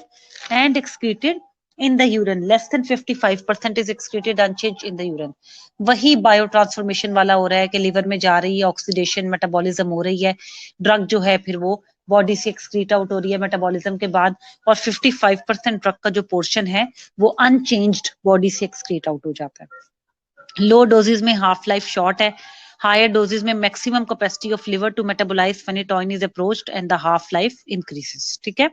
and excreted in the urine. Less than 55% is excreted unchanged in the urine. वही बायो ट्रांसफॉर्मेशन वाला हो रहा है कि लिवर में जा रही है, ऑक्सीडेशन मेटाबॉलिज्म हो रही है, ड्रग जो है फिर वो बॉडी से एक्सक्रीट आउट हो रही है मेटाबॉलिज्म के बाद, और 55% ड्रग का जो पोर्शन है वो अनचेंज्ड बॉडी से एक्सक्रीट आउट हो जाता है। लो डोजेज में हाफ लाइफ शॉर्ट है, हायर डोजेज में maximum capacity of liver to metabolise phenytoin is approached and the half life increases. ठीक है,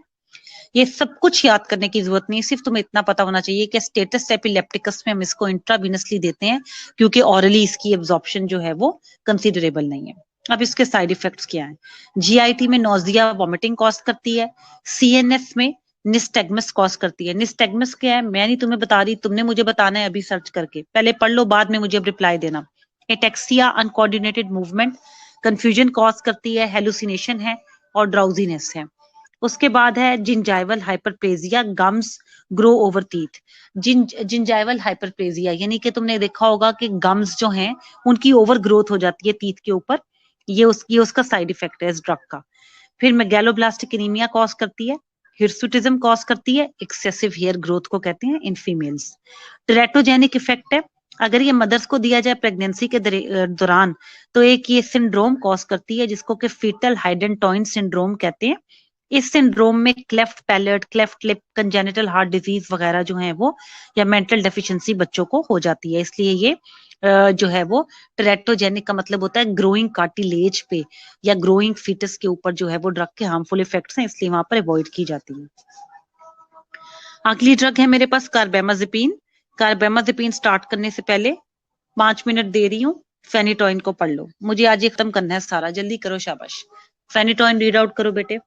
ये सब कुछ याद करने की जरूरत नहीं, सिर्फ तुम्हें इतना पता होना चाहिए कि स्टेटस एपिलेप्टिकस में हम इसको इंट्रावीनसली देते हैं क्योंकि ऑरली इसकी एब्जॉर्प्शन जो है वो कंसिडरेबल नहीं है। अब इसके साइड इफेक्ट्स क्या हैं? जीआईटी में नोजिया वॉमिटिंग कॉज करती है, सीएनएस में निस्टैग्मस कॉज करती है। निस्टैग्मस क्या है मैं नहीं तुम्हें बता रही, तुमने मुझे बताना है अभी सर्च करके, पहले पढ़ लो बाद में मुझे अब रिप्लाई देना। Ataxia uncoordinated movement, confusion cause करती है, हेलुसिनेशन है और ड्राउजीनेस है। उसके बाद है gingival hyperplasia, gums grow over teeth. Gingival hyperplasia यानी कि तुमने देखा होगा कि गम्स जो हैं उनकी ओवर ग्रोथ हो जाती है टीथ के ऊपर, ये उसका साइड इफेक्ट है इस ड्रग का। फिर मैगेलोब्लास्टिक एनीमिया कॉज करती है, हिर्सुटिज्म कॉज करती है, एक्सेसिव हेयर ग्रोथ को कहते हैं इन फीमेल्स। टेरेटोजेनिक इफेक्ट है, अगर ये मदर्स को दिया जाए प्रेगनेंसी के दौरान तो एक ये सिंड्रोम कॉज करती है जिसको कि फीटल हाइडेंटॉइन सिंड्रोम कहते हैं। इस सिंड्रोम में cleft palate, cleft lip, congenital heart disease वगैरह जो है वो या मेंटल डेफिशिएंसी बच्चों को हो जाती है। इसलिए ये जो है वो टेरेटोजेनिक का मतलब होता है ग्रोइंग कार्टिलेज पे या ग्रोइंग फीटस के ऊपर जो है वो ड्रग के हार्मफुल इफेक्ट्स हैं, इसलिए वहां पर अवॉइड की जाती है। अगली ड्रग है मेरे पास कार्बेमाजेपिन। कार्बेमाजेपिन स्टार्ट करने से पहले 5 मिनट दे रही हूँ, फेनिटोइन को पढ़ लो। मुझे आज ये खत्म करना है सारा, जल्दी करो, शाबाश। फेनिटोइन रीड आउट करो बेटे।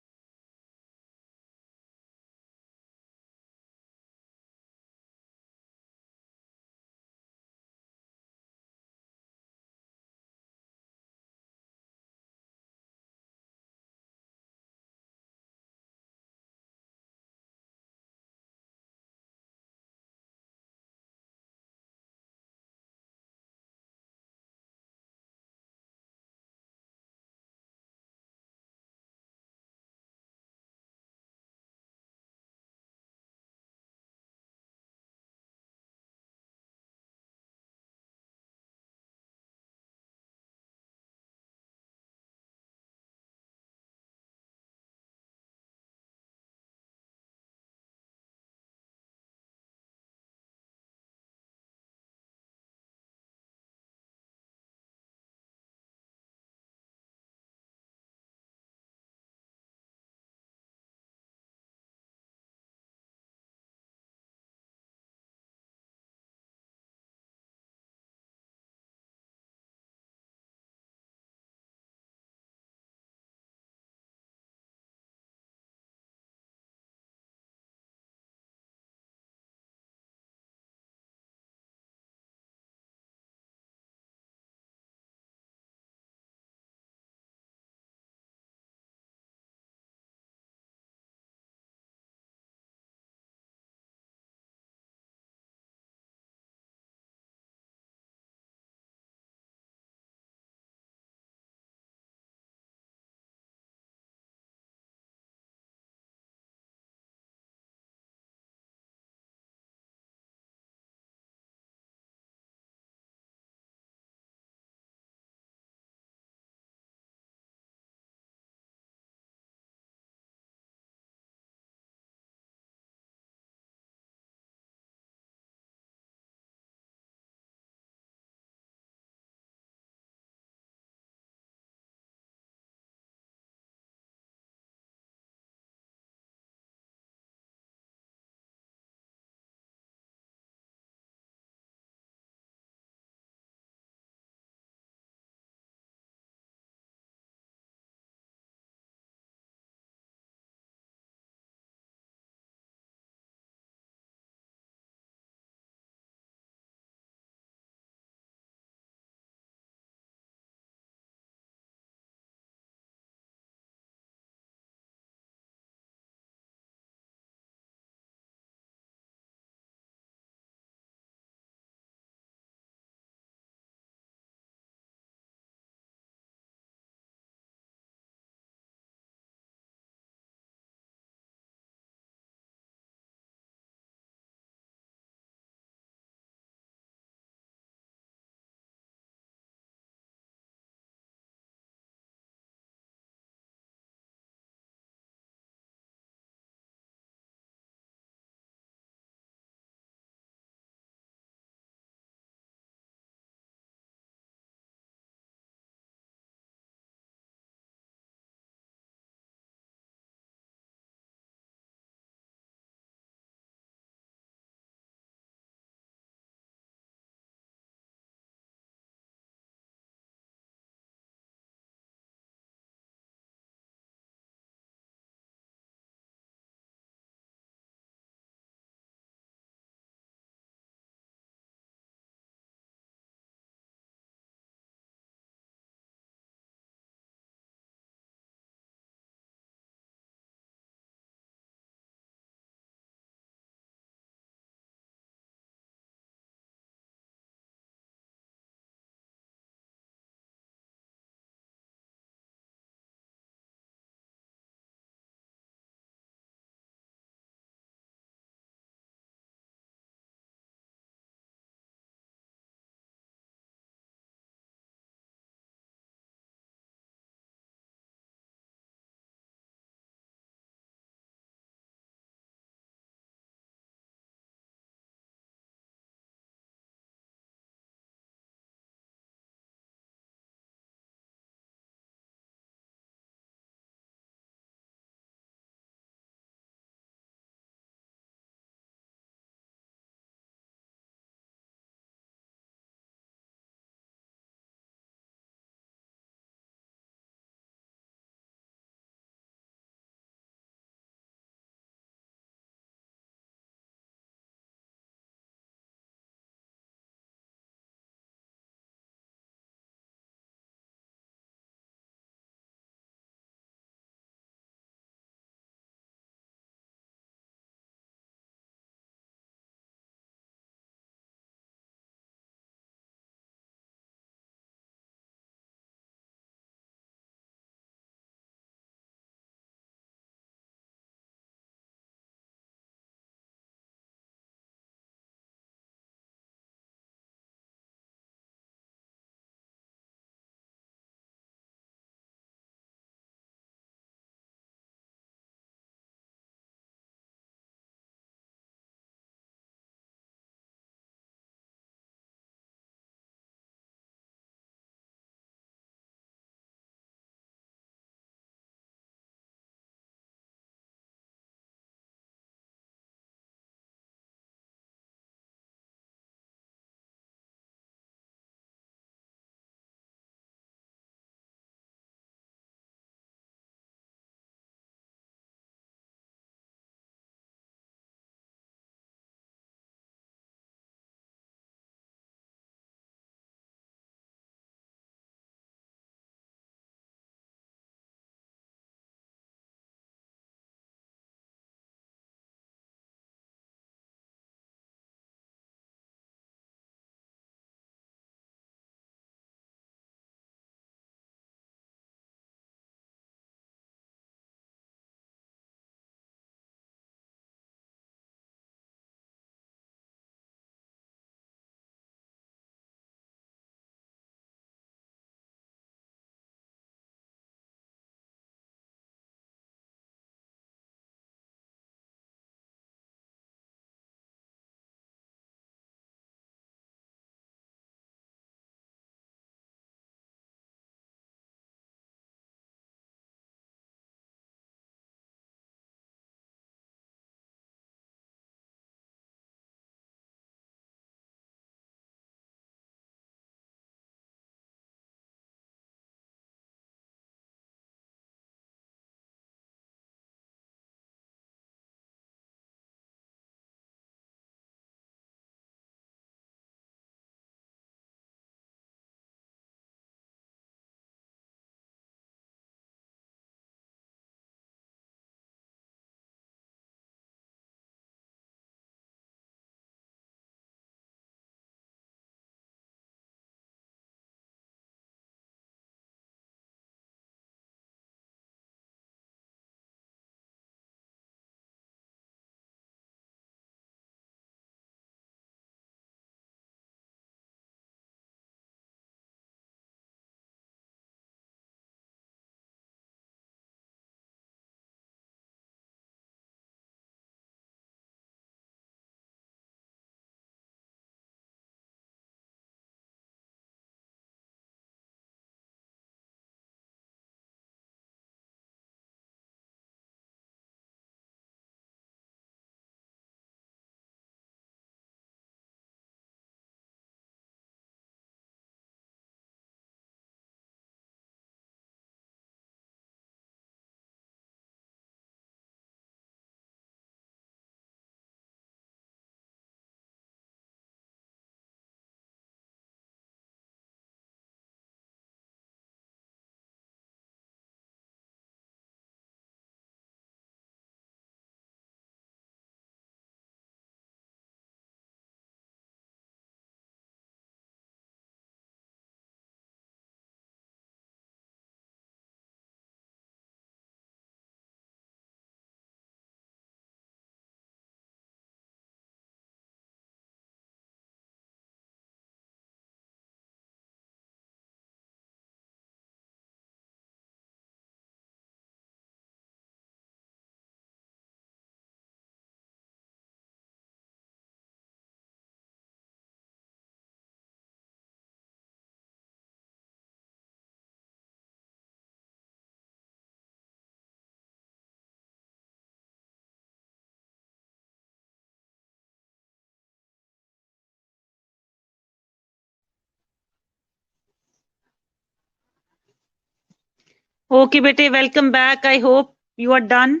Okay, bete, welcome back. I hope you are done.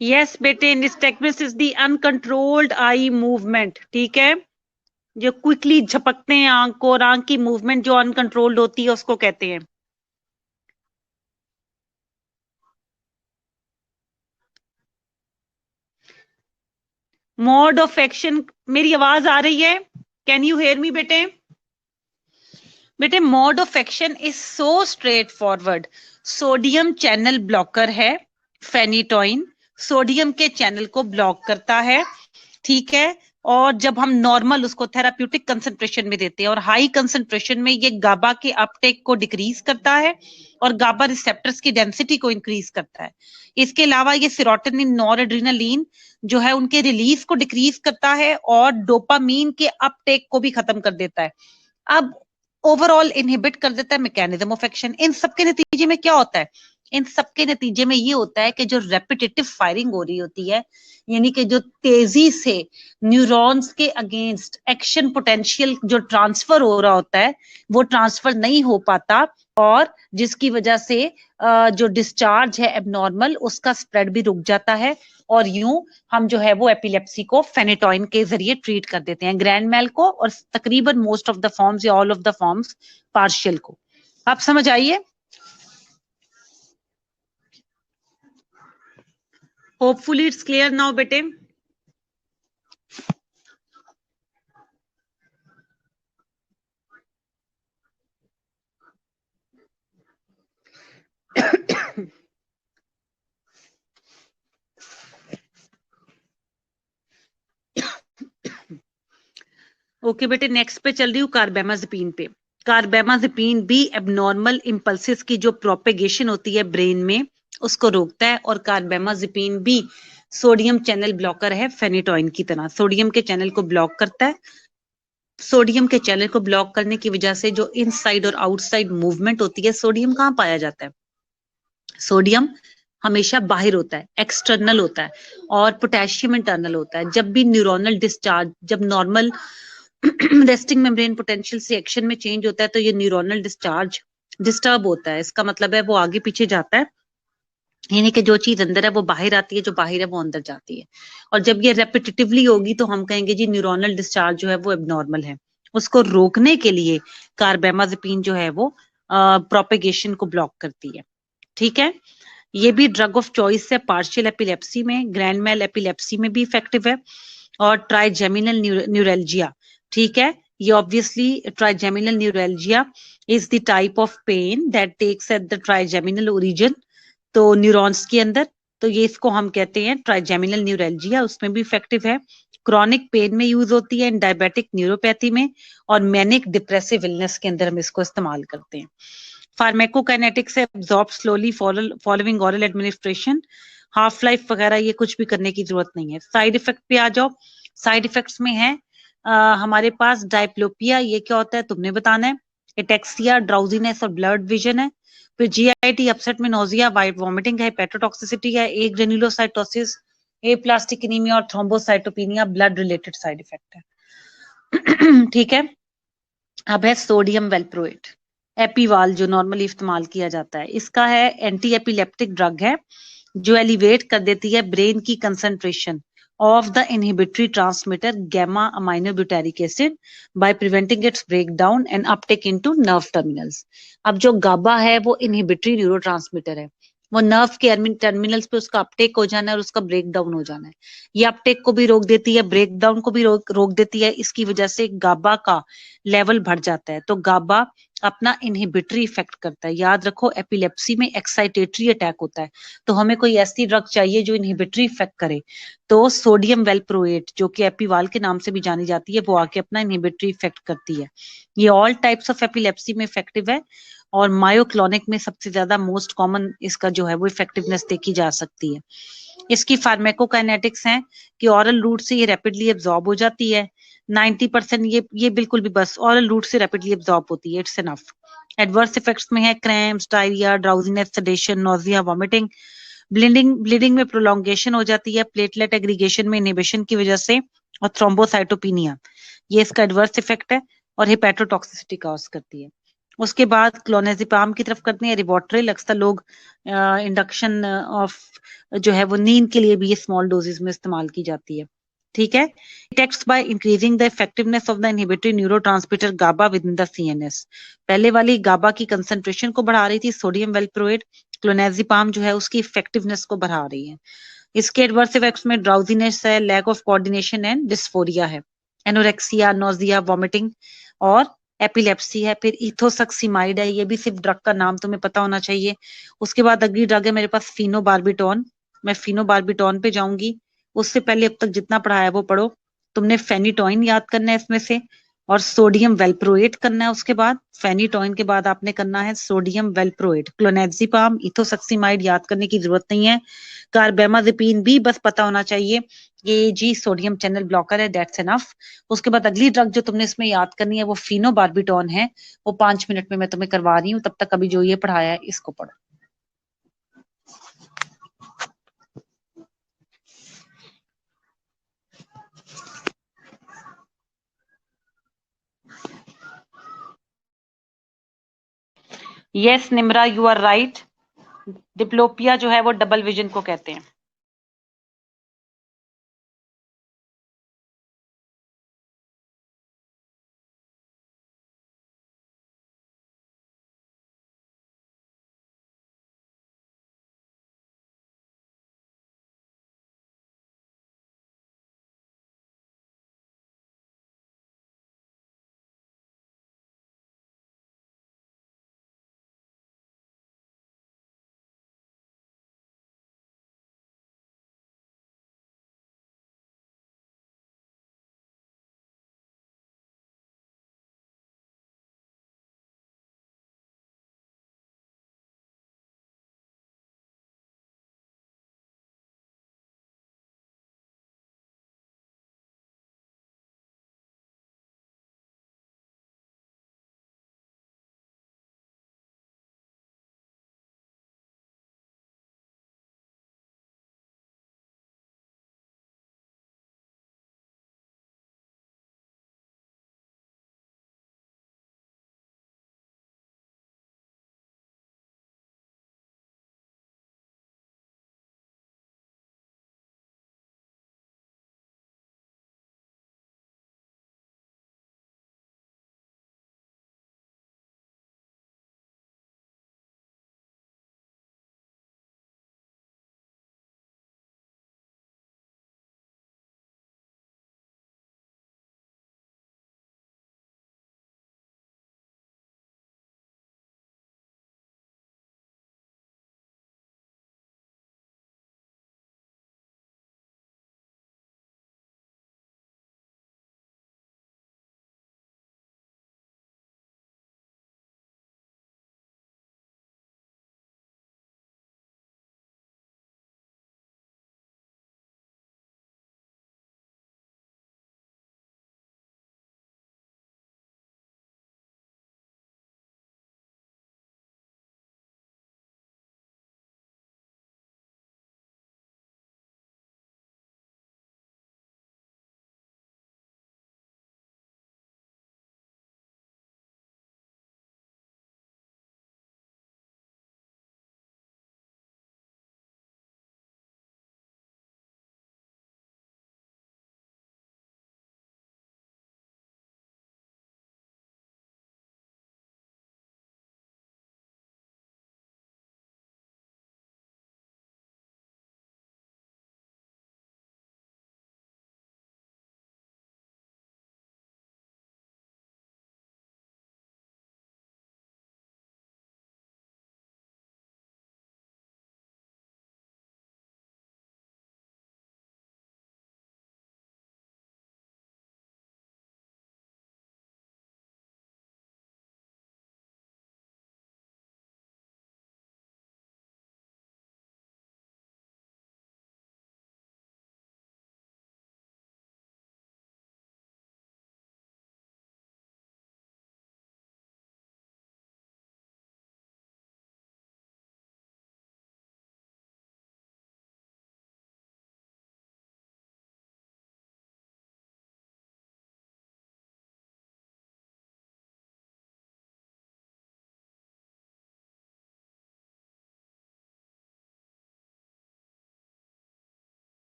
Yes, bete, nystagmus is the uncontrolled eye movement. ठीक है, जो क्विकली झपकते हैं आंख को, और आंख की मूवमेंट जो अनकंट्रोल्ड होती है उसको कहते हैं। मोड ऑफ एक्शन, मेरी आवाज आ रही है? कैन यू हेयर मी बेटे? बेटे mode of action is so straight forward. Sodium channel blocker है फेनिटोइन, सोडियम के चैनल को ब्लॉक करता है, ठीक है। और जब हम नॉर्मल उसको थेराप्यूटिक कंसंट्रेशन में देते हैं और हाई कंसंट्रेशन में ये गाबा के अपटेक को डिक्रीज करता है और गाबा रिसेप्टर्स की डेंसिटी को इंक्रीज करता है। इसके अलावा ये सेरोटोनिन, नॉरएड्रेनालिन जो है उनके रिलीज को डिक्रीज करता है और डोपामीन के अपटेक को भी खत्म कर देता है। अब ओवरऑल इनहिबिट कर देता है मैकेनिज्म ऑफ एक्शन। इन सबके नतीजे में क्या होता है? इन सबके नतीजे में ये होता है कि जो रेपिटेटिव फायरिंग हो रही होती है, यानी कि जो तेजी से न्यूरॉन्स के अगेंस्ट एक्शन पोटेंशियल जो ट्रांसफर हो रहा होता है वो ट्रांसफर नहीं हो पाता, और जिसकी वजह से जो डिस्चार्ज है एबनॉर्मल उसका स्प्रेड भी रुक जाता है, और यूं हम जो है वो एपिलेप्सी को फेनेटोइन के जरिए ट्रीट कर देते हैं, ग्रैंड मैल को और तकरीबन मोस्ट ऑफ द फॉर्म्स या all of the forms partial को। आप समझ आइए? होपफुली इट्स क्लियर नाउ बेटे। ओके बेटे, नेक्स्ट पे चल रही हूँ कार्बेमाज़ेपिन पे। कार्बेमाज़ेपिन भी एबनॉर्मल इंपल्सेस की जो प्रोपेगेशन होती है ब्रेन में उसको रोकता है, और कार्बेमाज़ेपिन भी सोडियम चैनल ब्लॉकर है फेनिटोइन की तरह, सोडियम के चैनल को ब्लॉक करता है। सोडियम के चैनल को ब्लॉक करने की वजह से जो इनसाइड और आउटसाइड मूवमेंट होती है, सोडियम कहाँ पाया जाता है? सोडियम हमेशा बाहर होता है, एक्सटर्नल होता है, और पोटेशियम इंटरनल होता है। जब भी न्यूरोनल डिस्चार्ज, जब नॉर्मल रेस्टिंग मेम्ब्रेन पोटेंशियल से एक्शन में चेंज होता है तो ये न्यूरोनल डिस्चार्ज डिस्टर्ब होता है। इसका मतलब है वो आगे पीछे जाता है, यानी कि जो चीज अंदर है वो बाहर आती है, जो बाहर है वो अंदर जाती है। और जब ये रेपिटेटिवली होगी तो हम कहेंगे जी न्यूरोनल डिस्चार्ज जो है वो एबनॉर्मल है। उसको रोकने के लिए कार्बेमाज़ेपिन जो है वो प्रोपेगेशन को ब्लॉक करती है, ठीक है। ये भी ड्रग ऑफ चॉइस है पार्शियल एपिलेप्सी में, ग्रैंड मैल एपिलेप्सी में भी इफेक्टिव है, और ट्राइजेमिनल न्यूरल्जिया, ठीक है। ये obviously trigeminal neuralgia is the type of pain that takes at the trigeminal origin, तो न्यूरॉन्स के अंदर, तो ये इसको हम कहते हैं ट्राइजेमिनल न्यूरल्जिया, उसमें भी इफेक्टिव है। क्रॉनिक पेन में यूज होती है, इन डायबिटिक न्यूरोपैथी में, और मैनिक डिप्रेसिव इलनेस के अंदर हम इसको इस्तेमाल करते हैं। फार्मेकोकाइनेटिक्स से absorb slowly following oral administration, half life वगैरह ये कुछ भी करने की जरूरत नहीं है। साइड इफेक्ट पे आ जाओ। साइड इफेक्ट्स में है हमारे पास डायप्लोपिया, ये क्या होता है तुमने बताना है। एटेक्सिया, ड्राउजीनेस और ब्लड विजन है। फिर जीआईटी, अपसेट में नोजिया, वाइट वॉमिटिंग है, हेपेटोटॉक्सिसिटी है, ए ग्रेन्युलोसाइटोसिस, ए प्लास्टिक एनीमिया और thrombocytopenia blood related side effect है। ठीक है। अब है सोडियम वेल्प्रोएट, एपीवाल जो नॉर्मली इस्तेमाल किया जाता है, इसका है एंटी एपिलेप्टिक ड्रग है जो एलिवेट कर देती है ब्रेन की concentration of the inhibitory transmitter gamma amino butyric acid by preventing its breakdown and uptake into nerve terminals. अब जो गाबा है वो इनहिबिटरी न्यूरोट्रांसमीटर है, वो नर्व के टर्मिनल्स पे उसका अपटेक हो जाना है और उसका ब्रेक डाउन हो जाना है। ये अपटेक को भी रोक देती है, ब्रेक डाउन को भी रोक देती है। इसकी वजह से गाबा का लेवल बढ़ जाता है, तो गाबा अपना इनहिबिटरी इफेक्ट करता है। याद रखो एपिलेप्सी में एक्साइटेटरी अटैक होता है, तो हमें कोई ऐसी ड्रग चाहिए जो इनहिबिटरी इफेक्ट करे, तो सोडियम वेल्प्रोएट जो कि एपीवाल के नाम से भी जानी जाती है वो आके अपना इनहिबिटरी इफेक्ट करती है। ये ऑल टाइप्स ऑफ एपिलेप्सी में इफेक्टिव है, और मायोक्लोनिक में सबसे ज्यादा मोस्ट कॉमन इसका जो है वो इफेक्टिवनेस देखी जा सकती है। इसकी फार्मेकोकाइनेटिक्स है कि ऑरल रूट से ये रैपिडली एब्जॉर्ब हो जाती है। 90% ये बिल्कुल भी बस ऑरल रूट से रैपिडली एब्जॉर्ब होती है, इट्स इनफ। एडवर्स इफेक्ट्स में है cramps, diarrhoea, drowsiness, sedation, nausea, vomiting, bleeding में प्रोलॉन्गेशन हो जाती है प्लेटलेट एग्रीगेशन में इनहिबिशन की वजह से, और थ्रोम्बोसाइटोपिनिया ये इसका एडवर्स इफेक्ट है, और हेपेटोटॉक्सिसिटी कॉज करती है। उसके बाद क्लोनेजिपाम की तरफ करते हैं, रिवोट्रिल। अक्सर लोग इंडक्शन ऑफ जो है वो नींद के लिए भी ये स्मॉल डोजेस में इस्तेमाल की जाती है। ठीक है। Text by increasing the effectiveness of the inhibitory neurotransmitter GABA within the CNS. पहले वाली गाबा की कंसंट्रेशन को बढ़ा रही थी सोडियम वेलप्रोएट, क्लोनेजिपाम जो है उसकी इफेक्टिवनेस को बढ़ा रही है। इसके एडवर्स इफेक्ट्स में ड्राउजीनेस है, lack of coordination and dysphoria है, एनोरेक्सिया, नोजिया, वॉमिटिंग और एपिलेप्सी है। फिर इथोसक्सीमाइड है, ये भी सिर्फ ड्रग का नाम तुम्हें पता होना चाहिए। उसके बाद अगली ड्रग है मेरे पास फिनोबार्बिटॉन। मैं फिनोबार्बिटॉन पे जाऊंगी। उससे पहले अब तक जितना पढ़ा है वो पढ़ो। तुमने फेनिटोइन याद करना है इसमें से, और सोडियम वेलप्रोएट करना है। उसके बाद फेनिटोइन के बाद आपने करना है सोडियम वेलप्रोएट। क्लोनेक्सिपाम, इथोसक्सीमाइड याद करने की जरूरत नहीं है। कार्बेमाजेपिन भी बस पता होना चाहिए, ये जी सोडियम चैनल ब्लॉकर है, दैट्स एनफ। उसके बाद अगली ड्रग जो तुमने इसमें याद करनी है वो फिनोबार्बिटॉन है। वो 5 मिनट में मैं तुम्हें करवा रही हूँ, तब तक अभी जो ये पढ़ाया है इसको पढ़ो। Yes Nimra, you are right. Diplopia जो है वो डबल विजन को कहते हैं।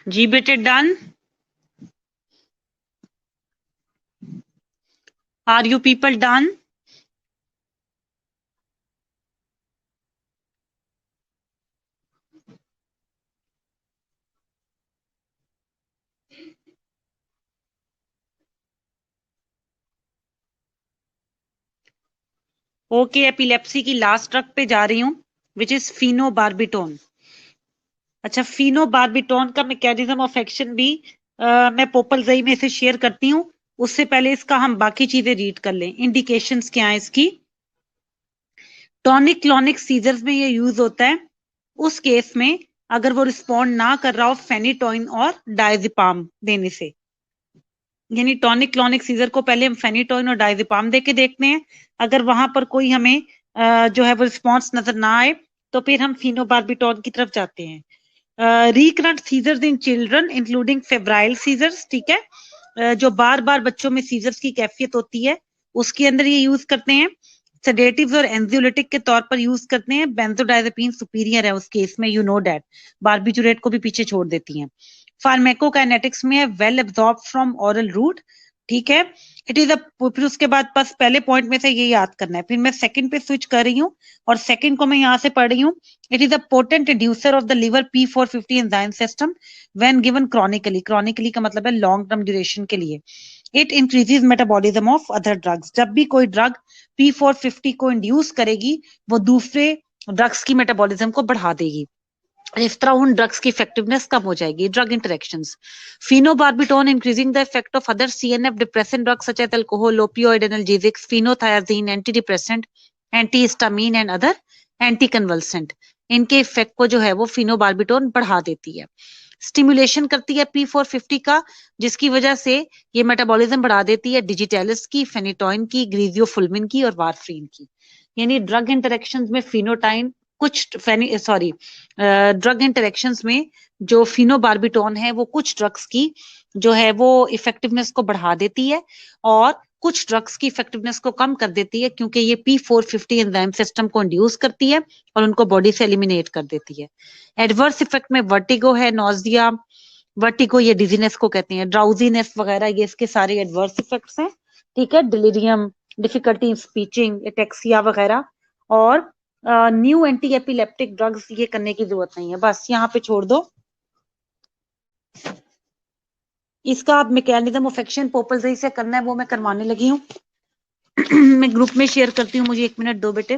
जी बेटे done. Are you people done? Okay, epilepsy की लास्ट ड्रग पे जा रही हूँ, विच इज फिनोबार्बिटोन। अच्छा, फिनोबार्बिटोन का मैकेनिज्म ऑफ एक्शन भी मैं पोपलजई में से शेयर करती हूँ। उससे पहले इसका हम बाकी चीजें रीड कर लें। इंडिकेशंस क्या है इसकी? टॉनिक क्लॉनिक सीजर्स में ये यूज होता है उस केस में अगर वो रिस्पॉन्ड ना कर रहा हो फेनिटोइन और डायजिपाम देने से। यानी टॉनिक क्लॉनिक सीजर को पहले हम फेनिटोइन और डायजिपाम दे के देखते हैं। अगर वहां पर कोई हमें जो है वो रिस्पॉन्स नजर ना आए तो फिर हम फिनोबार्बिटोन की तरफ जाते हैं। Recurrent seizures in children including febrile seizures, ठीक है, जो बार बार बच्चों में सीजर्स की कैफियत होती है उसके अंदर ये यूज करते हैं। सेडेटिव्स और एंजियोलिटिक के तौर पर यूज करते हैं। बेंजोडायजेपिन सुपीरियर है उस केस में, यू नो डैट। बार्बिटूरेट को भी पीछे छोड़ देती हैं। फार्मेकोकाइनेटिक्स में है well absorb from oral route, ठीक है। इट इज अ, फिर उसके बाद बस पहले पॉइंट में से ये याद करना है। फिर मैं सेकंड पे स्विच कर रही हूँ और सेकंड को मैं यहाँ से पढ़ रही हूँ। It is a potent inducer of the liver P450 enzyme system when given chronically. Chronically का मतलब है लॉन्ग टर्म ड्यूरेशन के लिए। It increases metabolism of other drugs. जब भी कोई ड्रग P450 को इंड्यूस करेगी वो दूसरे ड्रग्स की मेटाबॉलिज्म को बढ़ा देगी। इस तरह उन ड्रग्स की इफेक्टिवनेस कम हो जाएगी। Drug interactions, phenobarbitone increasing the effect of other CNF depressant drugs such as alcohol, opioid analgesics, phenothiazine, anti depressant, anti histamine and other anti convulsant. इनके इफेक्ट को जो है वो फिनोबार्बिटोन बढ़ा देती है। स्टिमुलेशन करती है P450 का, जिसकी वजह से ये मेटाबॉलिज्म बढ़ा देती है डिजिटेलिस की, फेनिटोइन की, ग्रीजियोफुल्मिन की और वारफ्रीन की। यानी ड्रग इंटरेक्शंस में फिनोटाइन कुछ ड्रग इंटरेक्शंस में जो फिनोबार्बिटोन है वो कुछ ड्रग्स की जो है वो इफेक्टिवनेस को बढ़ा देती है और कुछ ड्रग्स की इफेक्टिवनेस को कम कर देती है, क्योंकि ये P450 एंजाइम सिस्टम को इंड्यूस करती है और उनको बॉडी से एलिमिनेट कर देती है। एडवर्स इफेक्ट में वर्टिगो है, नोजिया, वर्टिगो ये डिजीनेस को कहते हैं, ड्राउजीनेस वगैरह, ये इसके सारे एडवर्स इफेक्ट्स हैं, ठीक है। Delirium, difficulty in speeching, ataxia वगैरह। और न्यू एंटी एपिलेप्टिक ड्रग्स ये करने की जरूरत नहीं है, बस यहाँ पे छोड़ दो। इसका आप मैकेनिज्म ऑफ एक्शन पोपलजई से करना है वो मैं करवाने लगी हूँ। मैं ग्रुप में शेयर करती हूँ, मुझे 1 मिनट दो बेटे।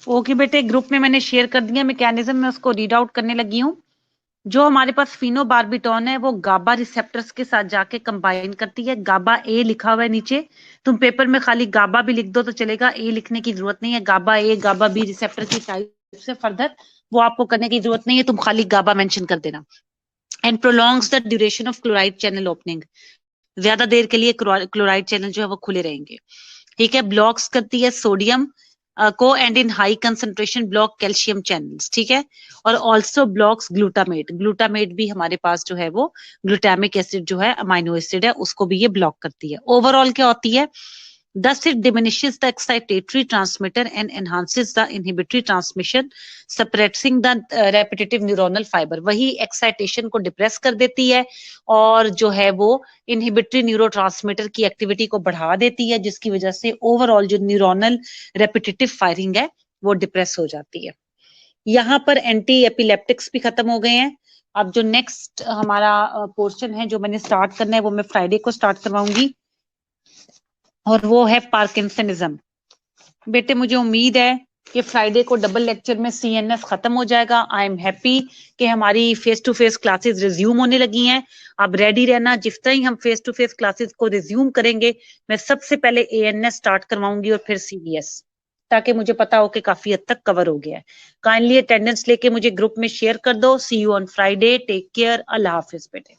ओके बेटे, ग्रुप में मैंने शेयर कर दिया मैकेनिज्म, मैं उसको रीड आउट करने लगी हूँ। जो हमारे पास फिनोबार्बिटोन है वो गाबा रिसेप्टर्स के साथ जाके कंबाइन करती है। गाबा ए लिखा हुआ है नीचे, तुम पेपर में खाली गाबा भी लिख दो तो चलेगा, ए लिखने की जरूरत नहीं है। गाबा ए, गाबा बी रिसेप्टर की टाइप से फर्दर वो आपको करने की जरूरत नहीं है, तुम खाली गाबा मेंशन कर देना। And prolongs the duration of chloride channel opening, ज्यादा देर के लिए क्लोराइड चैनल जो है वो खुले रहेंगे, ठीक है। ब्लॉक्स करती है सोडियम को and in high concentration block calcium channels, ठीक है। और ऑल्सो ब्लॉक्स ग्लूटामेट, ग्लूटामेट भी हमारे पास जो है वो ग्लूटामिक एसिड जो है अमाइनो एसिड है उसको भी ये ब्लॉक करती है। ओवरऑल क्या होती है, Thus, it diminishes the excitatory transmitter and enhances the inhibitory transmission, suppressing the repetitive neuronal fiber. वही excitation को depress कर देती है और जो है वो inhibitory neurotransmitter की activity को बढ़ा देती है, जिसकी वजह से overall जो neuronal repetitive firing है वो depress हो जाती है। यहाँ पर एंटी एपिलेप्टिक्स भी खत्म हो गए हैं। अब जो नेक्स्ट हमारा पोर्शन है जो मैंने स्टार्ट करना है वो मैं फ्राइडे को स्टार्ट करवाऊंगी और वो है पार्किंसनिज्म। बेटे मुझे उम्मीद है कि फ्राइडे को डबल लेक्चर में सीएनएस खत्म हो जाएगा। आई एम हैप्पी कि हमारी face to face classes resume होने लगी हैं। अब रेडी रहना, जिस तरह ही हम फेस टू फेस क्लासेस को रिज्यूम करेंगे मैं सबसे पहले एएनएस स्टार्ट करवाऊंगी और फिर सीवीएस, ताकि मुझे पता हो कि काफी हद तक कवर हो गया है। काइंडली अटेंडेंस लेके मुझे ग्रुप में शेयर कर दो। See you on Friday, take care, अल्लाह हाफिज बेटे।